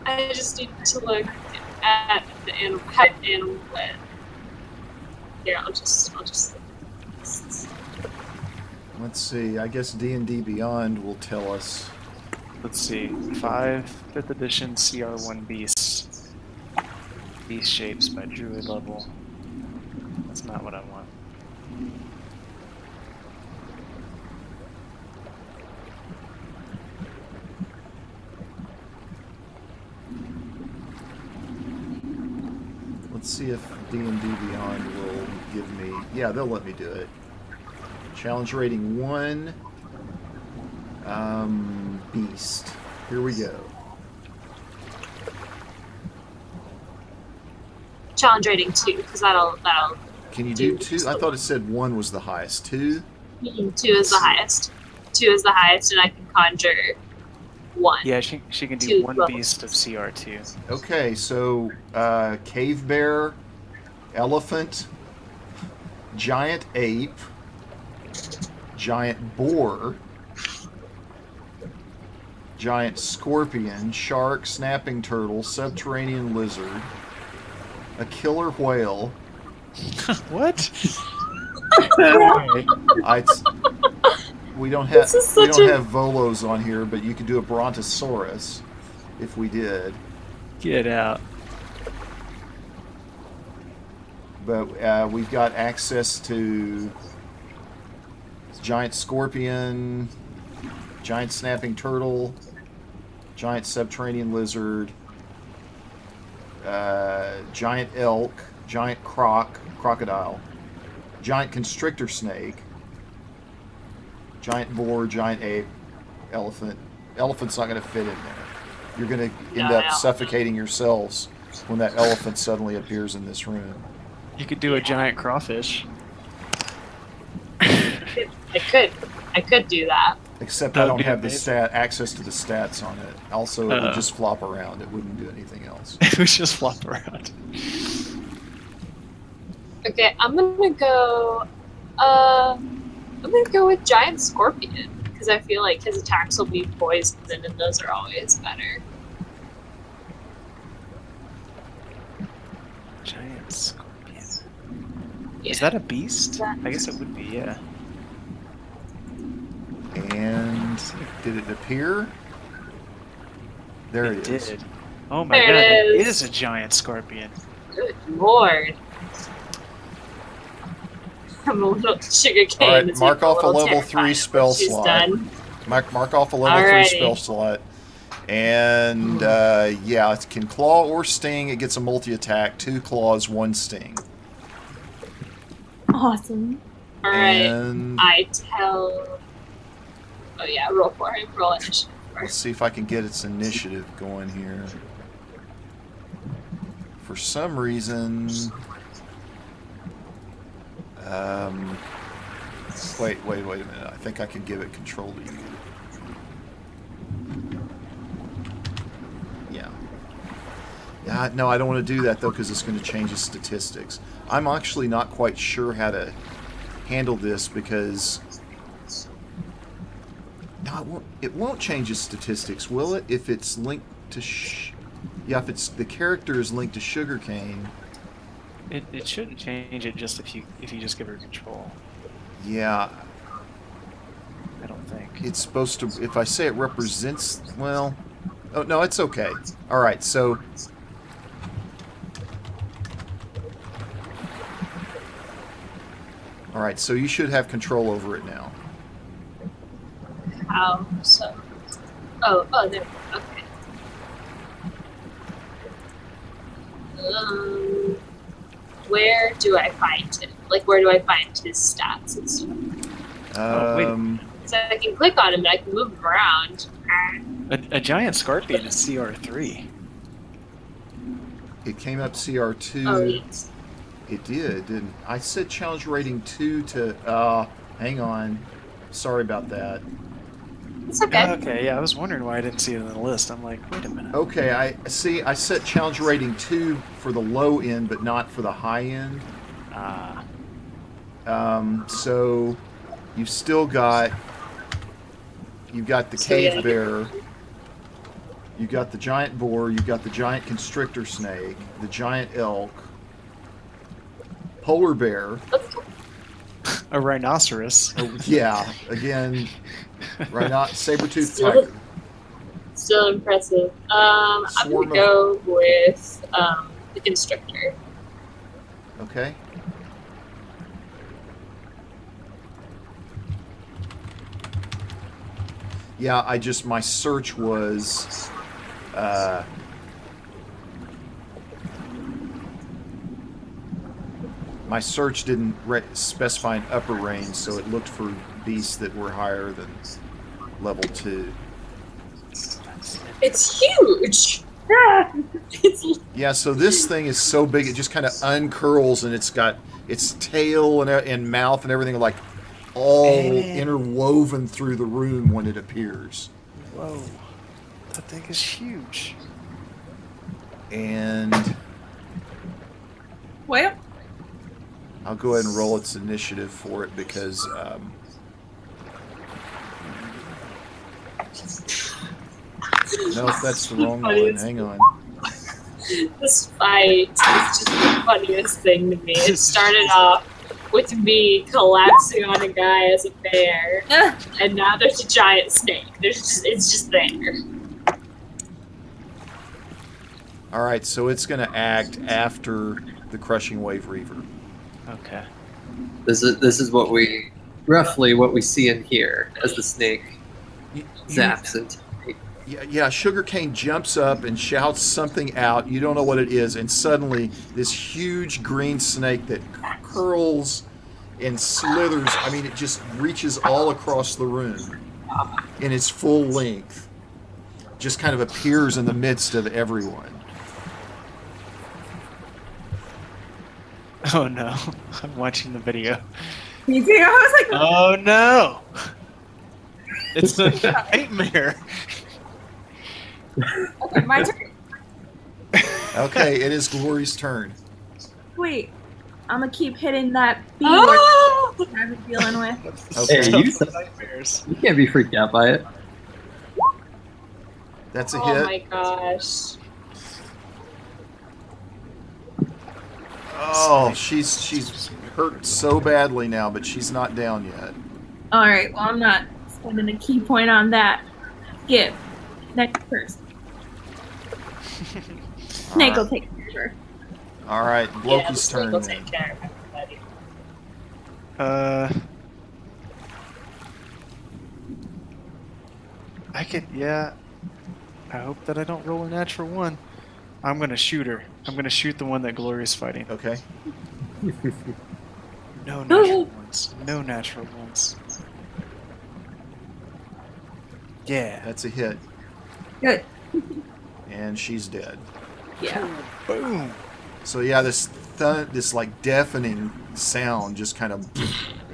I just need to look at the animal. Here, I'll just. Let's see. I guess D&D Beyond will tell us. Let's see. 5th edition CR1 beasts. Beast shapes by druid level. That's not what I want. Let's see if D&D Beyond will give me... Yeah, they'll let me do it. Challenge rating 1. Beast. Here we go. Challenge rating 2, because that'll. Can you do 2? I thought it said 1 was the highest. 2? 2 is the highest. 2 is the highest, and I can conjure 1. Yeah, she can do 2 one levels. beast of CR2. Okay, so cave bear, elephant, giant ape, giant boar, giant scorpion, shark, snapping turtle, subterranean lizard, a killer whale. What? We don't have This is such a- have volos on here, but you could do a brontosaurus if we did. Get out. But we've got access to giant scorpion, giant snapping turtle, giant subterranean lizard, giant elk, giant crocodile, giant constrictor snake, giant boar, giant ape, elephant. Elephant's not going to fit in there. You're going to end up suffocating yourselves when that elephant suddenly appears in this room. You could do a giant crawfish. I could do that. Except That I would don't be have the amazing. access to the stats on it. Also, it would just flop around. It wouldn't do anything else. It would just flop around. Okay, I'm gonna go. I'm gonna go with giant scorpion because I feel like his attacks will be poisoned, and those are always better. Giant scorpion. Yeah. Is that a beast? Yeah. I guess it would be, yeah. And did it appear? There it is. did. Oh my There god, it it is. is a giant scorpion. Good lord. I'm a little sugar cane. All right, is mark a off a little level terrified 3 of spell what she's slot. done. Mark off a level 3 Alrighty. spell slot. And yeah, it can claw or sting. It gets a multi-attack. 2 claws, 1 sting. Awesome. All right. And I tell. Oh yeah, roll for him. Roll initiative. let's see if I can get its initiative going here. For some reason... wait a minute. I think I can give it control to you. Yeah, no, I don't want to do that, though, because it's going to change its statistics. I'm actually not quite sure how to handle this, because... No, it won't change its statistics, will it? If it's linked to... Yeah, if it's the character is linked to sugarcane. It shouldn't change it just if you just give her control. Yeah, I don't think. it's supposed to. If I say it represents, well, oh no, it's okay. All right, so. All right, so you should have control over it now. How so? Oh, there. Okay. Where do I find him? Like, where do I find his stats and stuff? So I can click on him and I can move him around. A giant scorpion is CR3. It came up CR2. Oh, yes. It did, didn't I? Set challenge rating 2 to... hang on. Sorry about that. It's okay. Okay, yeah, I was wondering why I didn't see it on the list. I'm like, wait a minute. Okay, I set challenge rating 2 for the low end, but not for the high end. So you've still got... You've got the cave bear. You've got the giant boar. You've got the giant constrictor snake. The giant elk. Polar bear. A rhinoceros. Yeah, again, saber-toothed Still- tiger. Still impressive. I'm Swarm gonna go with the constrictor. Okay. Yeah, my search was, my search didn't specify an upper range, so it looked for beasts that were higher than level 2. It's huge. It's Yeah, so this thing is so big, it just kind of uncurls, and it's got its tail and mouth and everything like all interwoven through the room when it appears. Whoa. That thing is huge. And Well, I'll go ahead and roll its initiative for it because no, that's the wrong one. Hang on. This fight is just the funniest thing to me. It started off with me collapsing on a guy as a bear, and now there's a giant snake. It's just there. All right, so it's going to act after the Crushing Wave Reaver. Okay. This is what we roughly what we see in here as the snake zaps it. Yeah, Sugarcane jumps up and shouts something out. You don't know what it is, and suddenly this huge green snake that curls and slithers, I mean, it just reaches all across the room in its full length. Just kind of appears in the midst of everyone. Oh no. I'm watching the video. you see, I was like, Oh no! It's a nightmare. okay, my turn. Okay, it is Glory's turn. Wait, I'm gonna keep hitting that B Oh! word I've been dealing with. Okay, Hey, Nightmares. You can't be freaked out by it. that's a Oh hit. my gosh. Oh, she's hurt so badly now, but she's not down yet. All right, well, I'm not spending a key point on that. Skip. Next person. Snake will take care of her. All right, Yeah, the Loki's snake turn will then. take care of everybody. Yeah. I hope that I don't roll a natural one. I'm gonna shoot her. I'm gonna shoot the one that Glory's fighting. Okay. No natural ones. No natural ones. Yeah. That's a hit. Good. And she's dead. Yeah. Boom. So yeah, this like deafening sound just kind of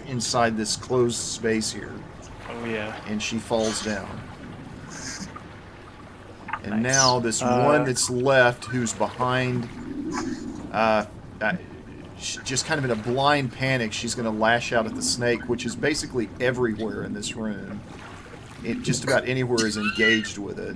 inside this closed space here, Oh yeah. and she falls down. And Nice. now this one that's left, who's behind, just kind of in a blind panic, she's going to lash out at the snake, which is basically everywhere in this room. It just about anywhere is engaged with it.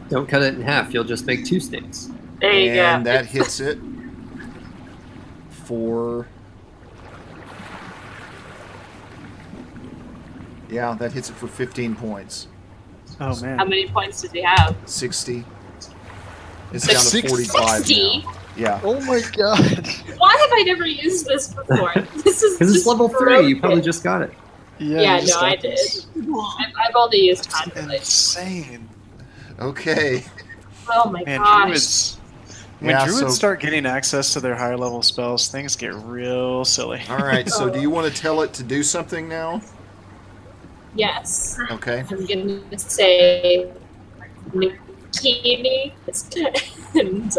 Don't cut it in half. You'll just make 2 snakes. There you And go. that hits it for... Yeah, that hits it for 15 points. Oh How man. many points does he have? 60. It's down to 60? 45 60? now. Yeah. Oh my god. Why have I never used this before? This is Because it's just level 3. broken. You probably just got it. Yeah, you just no, I got did. this. I've only used constellation. Insane. Okay. Oh my Man, gosh. druids. When Yeah, druids so- start getting access to their higher level spells, things get real silly. All right, so do you want to tell it to do something now? Yes. Okay. I'm gonna say Nikini and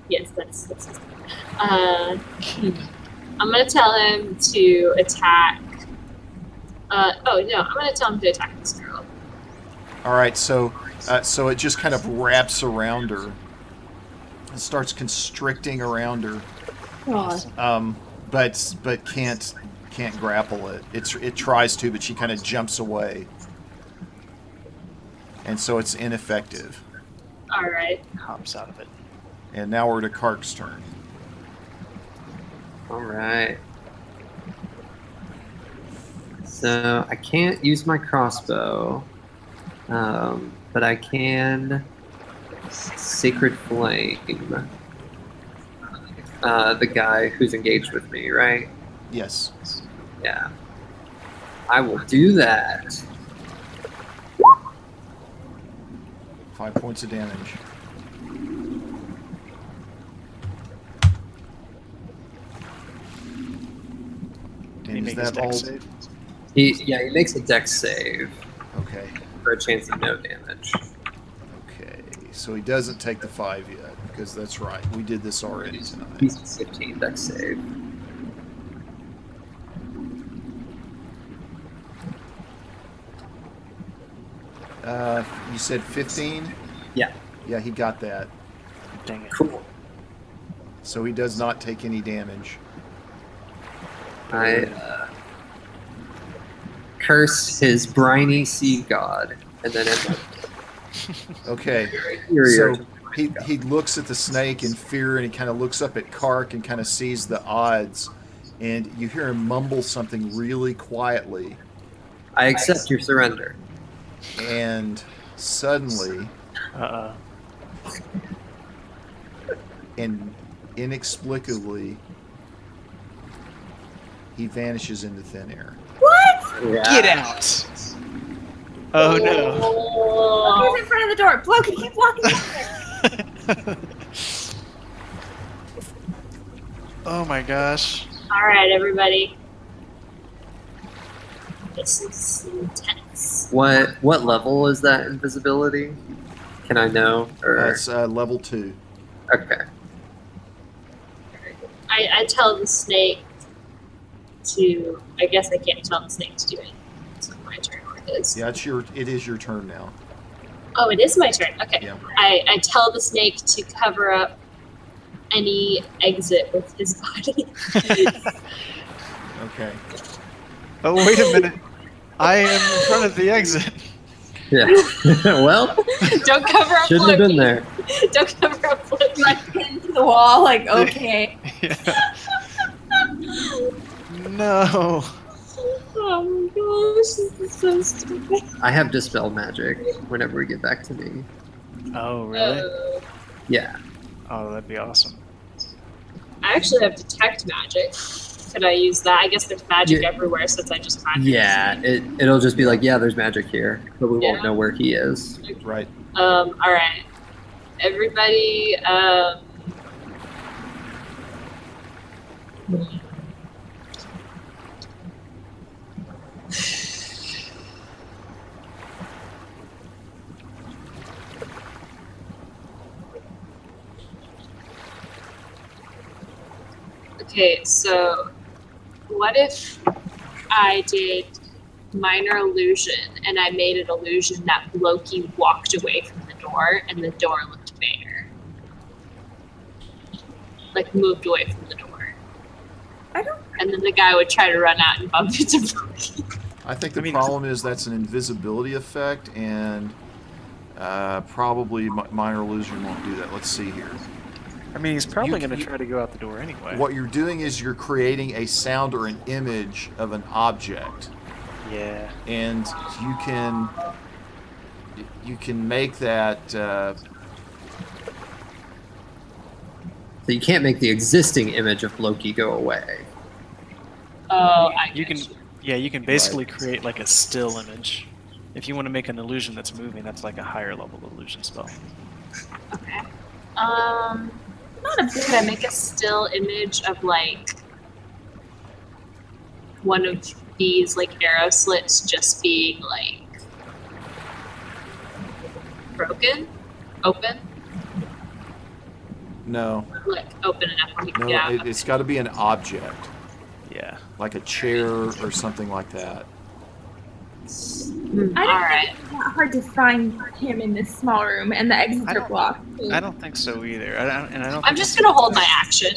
yes, that's his name. I'm gonna tell him to attack. Oh no, I'm gonna tell him to attack this girl. All right, so it just kind of wraps around her and starts constricting around her, but can't grapple it. It tries to, but she kind of jumps away, and so it's ineffective. All right. Hops out of it. And now we're to Kark's turn. Alright. So I can't use my crossbow, but I can Sacred Flame the guy who's engaged with me, right? Yes. Yeah. I will do that. 5 points of damage. He And is makes that all? dex save. He makes a dex save Okay. for a chance of no damage. Okay. So he doesn't take the 5 yet, because that's right. We did this already tonight. He's 15 dex save. You said 15? Yeah. Yeah, he got that. Dang it. Cool. So he does not take any damage. I curse his briny sea god, and then end up Okay. inferior. So he looks at the snake in fear, and he kind of looks up at Kark and kind of sees the odds, and you hear him mumble something really quietly, I accept your surrender. and suddenly Uh-oh. and inexplicably he vanishes into thin air. Get out! Oh no. Oh. He's in front of the door. Bloke, keep walking. Oh my gosh. All right, everybody. This is intense. What level is that invisibility? Can I know? Or That's level 2. okay. I tell the snake to. I guess I can't tell the snake to do it. It's my turn. Or it is. Yeah, it is your turn now. Oh, it is my turn. Okay. Yeah. I tell the snake to cover up any exit with his body. Okay. Oh wait a minute. I am in front of the exit. Yeah. Well, Don't cover up. shouldn't have been Loki. there. Don't cover up. Loki. Like pinned to the wall. Like okay. Yeah. No. Oh my gosh, this is so stupid. I have dispel magic whenever we get back to me. Oh really? Yeah. Oh, that'd be awesome. I actually have detect magic. Could I use that? I guess there's magic Yeah. everywhere since I just found Yeah. It'll just be like, yeah, there's magic here, but we Yeah. won't know where he is. Right. All right. Everybody, okay, so what if I did minor illusion and I made an illusion that Loki walked away from the door and the door looked bare? Like moved away from the door. I don't. And then the guy would try to run out and bump into Loki. I think the I mean- problem is that's an invisibility effect, and Probably minor illusion won't do that. Let's see here. I mean, he's probably going to try to go out the door anyway. What you're doing is you're creating a sound or an image of an object. Yeah. And you can make that. So you can't make the existing image of Loki go away. Oh, You can basically create like a still image. If you want to make an illusion that's moving, that's like a higher level illusion spell. Okay. Could I make a still image of like one of these like arrow slits just being like open, No. like open enough where he can No, get out? it's got to be an object, Yeah. like a chair or something like that. I don't Alright. think it's that hard to find him in this small room, and the exits I are don't- blocked. I don't think so either. I don't. I'm just gonna hold my action.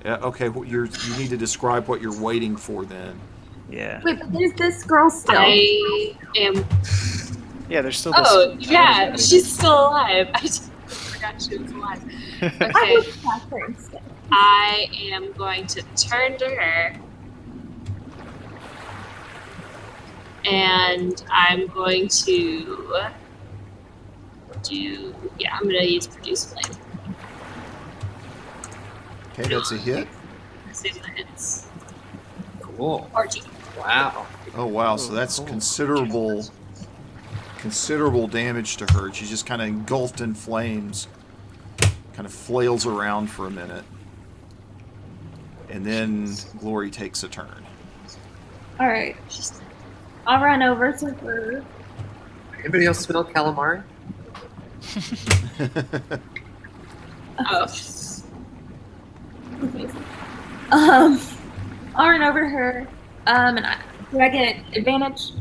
Yeah. Okay. Well, you need to describe what you're waiting for then. Yeah. Wait, but there's this girl still. I am. Yeah. There's still. Oh this, yeah, she's still alive. I just forgot she was alive. I Okay, would attack her instead. I am going to turn to her. And I'm going to I'm going to use Produce Flame. Okay, that's a hit. Save my hits. Cool. 14. Wow. Oh wow! So that's Cool. considerable damage to her. She's just kind of engulfed in flames, kind of flails around for a minute, and then Glory takes a turn. Alright. I'll run over to her. Anybody else smell calamari? Oh. I'll run over to her. Do I get advantage?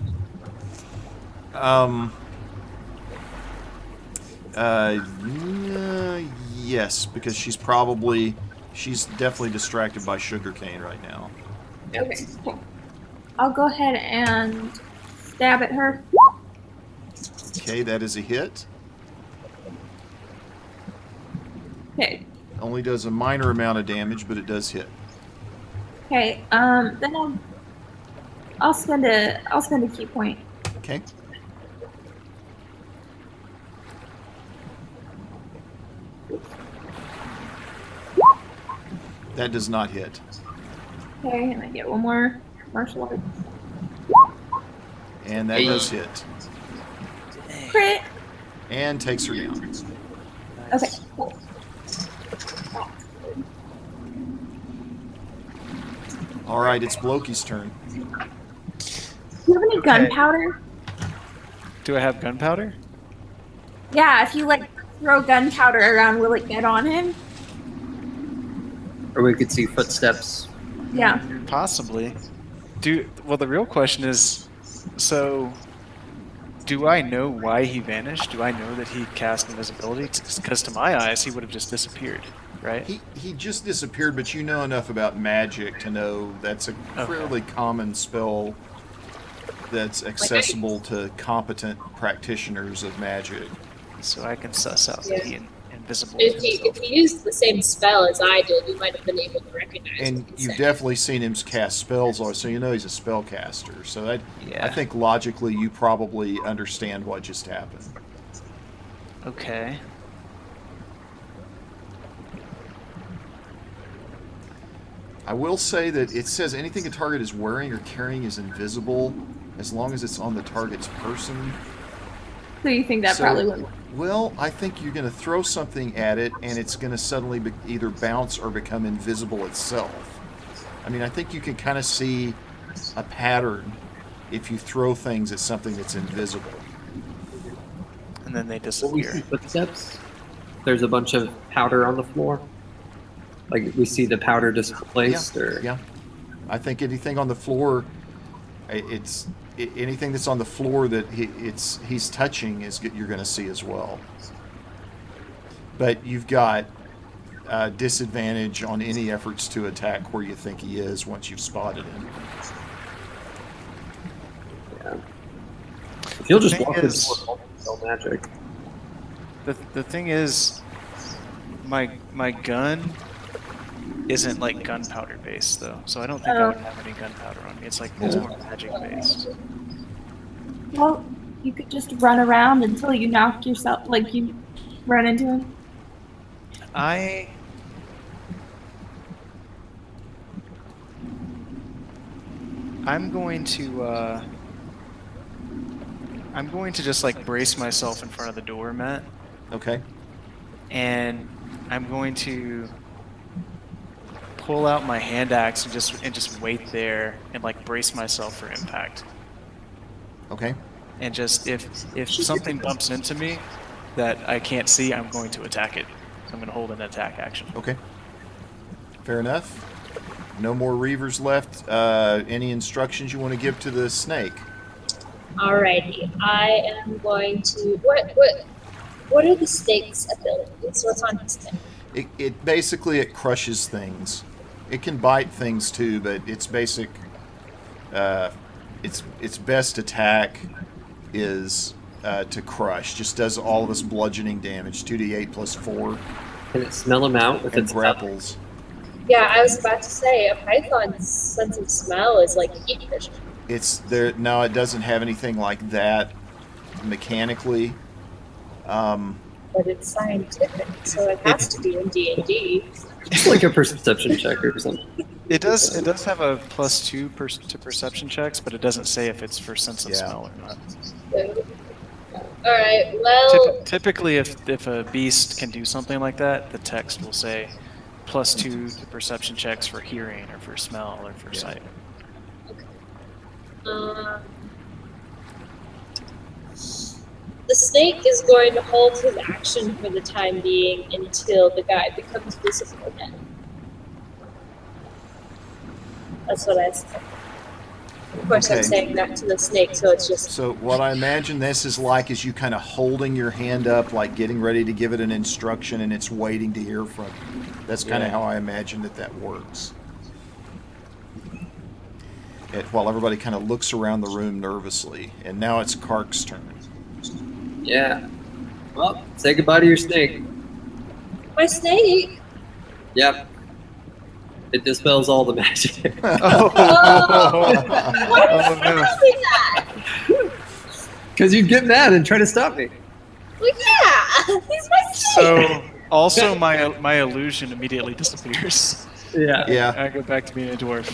Yes, because she's definitely distracted by sugarcane right now. Okay, cool. I'll go ahead and stab at her. Okay, that is a hit. Okay. Only does a minor amount of damage, but it does hit. Okay. Then I'll spend a key point. Okay. That does not hit. Okay, and I get one more martial arts. And that does hit. Crit. And takes her down. Okay, cool. Alright, it's Bloki's turn. Do you have any gunpowder? Do I have gunpowder? Yeah, if you like throw gunpowder around, will it get on him? Or we could see footsteps. Yeah. Possibly. Well, the real question is, so do I know why he vanished? Do I know that he cast invisibility? Because to my eyes, he would have just disappeared, right? He just disappeared, but you know enough about magic to know that's a fairly common spell that's accessible to competent practitioners of magic. So I can suss out that he invisible. If he used the same spell as I did, we might have been able to recognize And what he you've said. definitely seen him cast spells, so you know he's a spellcaster. So I Yeah. think logically you probably understand what just happened. Okay. I will say that it says anything a target is wearing or carrying is invisible as long as it's on the target's person. So you think that So- probably wouldn't work? Well, I think you're going to throw something at it and it's going to suddenly either bounce or become invisible itself. I mean, I think you can kind of see a pattern if you throw things at something that's invisible. And then they Will we see disappear. footsteps? There's a bunch of powder on the floor. Like we see the powder displaced, or Yeah. I think anything on the floor, anything that's on the floor that he's touching you're going to see as well. But you've got disadvantage on any efforts to attack where you think he is once you've spotted him. yeah. He'll The just thing walk is- his door, spell magic. The thing is, my gun isn't like gunpowder based though, so I don't think I would have any gunpowder on me. It's more magic based. Well, you could just run around until you knock yourself, like you run into him. I'm going to just like brace myself in front of the door, Matt, Okay. and I'm going to pull out my hand axe and just wait there and like brace myself for impact. Okay. And just if something bumps into me that I can't see, I'm going to attack it. So I'm going to hold an attack action. Okay. Fair enough. No more Reavers left. Any instructions you want to give to the snake? Alrighty, I am going to. What are the snake's abilities? What's on his thing? It basically it crushes things. It can bite things too, but its basic, its best attack is to crush. Just does all this bludgeoning damage, 2d8 plus 4, Can it smell him out with and its grapples. Yeah, I was about to say a python's sense of smell is like heat vision. It's there. No, it doesn't have anything like that mechanically. But it's scientific, so it has to be in D&D. It's like a perception check or something. It does have a +2 to perception checks, but it doesn't say if it's for sense of Yeah. smell or not. So, alright, well, Typically, if a beast can do something like that, the text will say +2 to perception checks for hearing or for smell or for sight. the snake is going to hold his action for the time being until the guy becomes visible again. That's what I said. Of course, I'm Okay. saying that to the snake, so it's just So what I imagine this is like is you kind of holding your hand up, like getting ready to give it an instruction, and it's waiting to hear from you. That's kind of how I imagine that works. While everybody kind of looks around the room nervously, and now it's Kark's turn. Yeah. Well, say goodbye to your snake. my snake. Yep. It dispels all the magic. Oh, why are you no. saying that? Because you'd get mad and try to stop me. Well, yeah, he's my snake. So also my illusion immediately disappears. Yeah. Yeah, I go back to being a dwarf.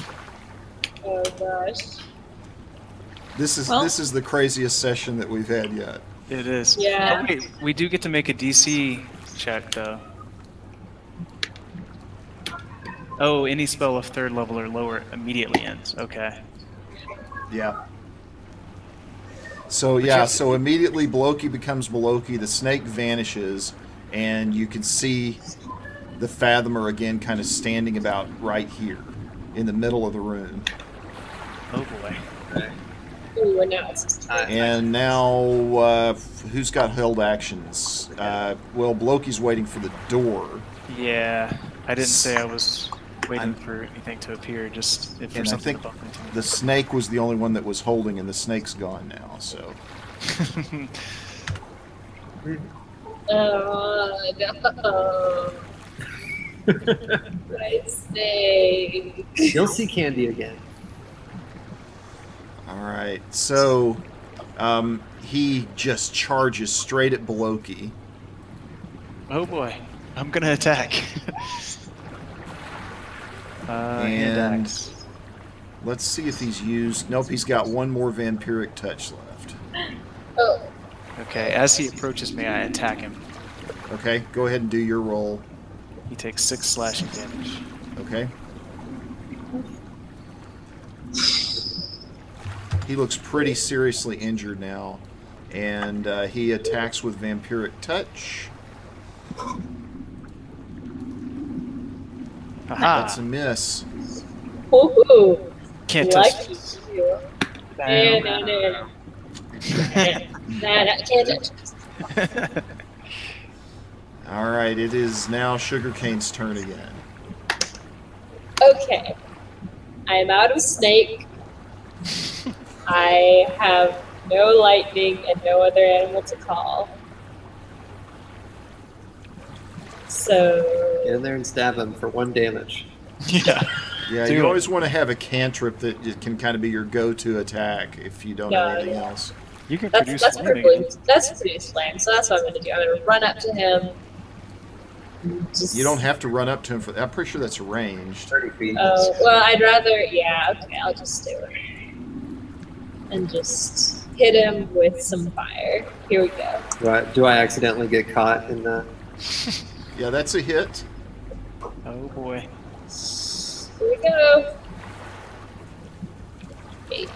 Oh gosh. this is Well- this is the craziest session that we've had yet. It is. Yeah. Oh, wait, we do get to make a DC check though. Oh, any spell of 3rd level or lower immediately ends. Okay. Yeah. So yeah, so immediately Bloki becomes Bloki, the snake vanishes, and you can see the Fathomer again kind of standing about right here in the middle of the room. Oh boy. Ooh, and now it's just And now, who's got held actions? Well, Bloki's waiting for the door. Yeah, I didn't say I was waiting for anything to appear, just if And there's I something think to bump into me. the snake was the only one that was holding, and the snake's gone now, so... no. My snake. You'll see Candy again. Alright, so... he just charges straight at Bloki. Oh boy, I'm gonna attack. And- axe. Let's see if he's used... Nope, he's got one more vampiric touch left. Oh, Okay, as he approaches me, I attack him. Okay, go ahead and do your roll. He takes 6 slashing damage. Okay. He looks pretty seriously injured now, and he attacks with vampiric touch. That's a Aha! miss. ooh, Can't touch. lucky you. No. Nah, can't touch. All right, it is now Sugarcane's turn again. Okay. I am out of snake. I have no lightning, and no other animal to call. So Get in there and stab him for 1 damage. Yeah. Yeah, Do you it. always want to have a cantrip that can kind of be your go-to attack if you don't have anything else. You can that's produce flaming. produce flame. So that's what I'm gonna do. I'm gonna run up to him. You don't have to run up to him for that. I'm pretty sure that's ranged. 30 feet. Oh well, I'd rather. Yeah, okay, I'll just do it and just hit him with some fire. Here we go. Do I accidentally get caught in the... Yeah, that's a hit. Oh boy. Here we go. 8.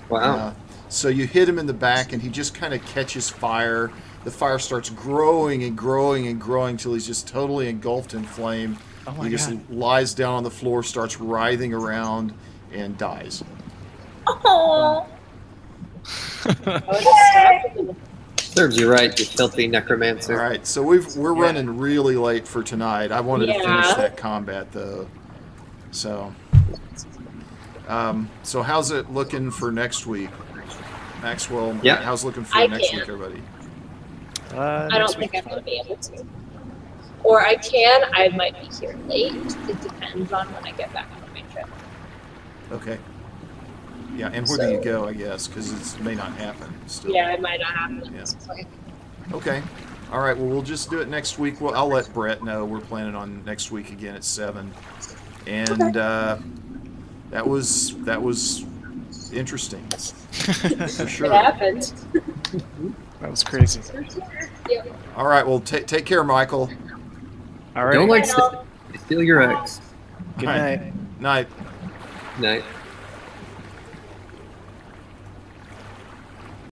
Wow. So you hit him in the back, and he just kind of catches fire. The fire starts growing and growing and growing till he's just totally engulfed in flame. Oh my He just god. lies down on the floor, starts writhing around, and dies. Oh, I would have stabbed him. Serves you right, you filthy All necromancer. right, so we're running really late for tonight. I wanted to finish Yeah. that combat though. So, so how's it looking for next week, Maxwell? Yeah. How's it looking for I next can't. week, everybody? I don't think I'm gonna be able to. Or I can. I might be here late. It depends on when I get back from my trip. Okay. Yeah, and where do you go? I guess because it may not happen still. Yeah, it might not happen at Yeah. this point. Okay. All right. Well, we'll just do it next week. Well, I'll let Brett know we're planning on next week again at 7. And that was interesting for sure. It happened. That was crazy. Yeah. All right. Well, take care, Michael. All right. Don't like Bye now. steal your eggs. Good All right. night. Night. Night.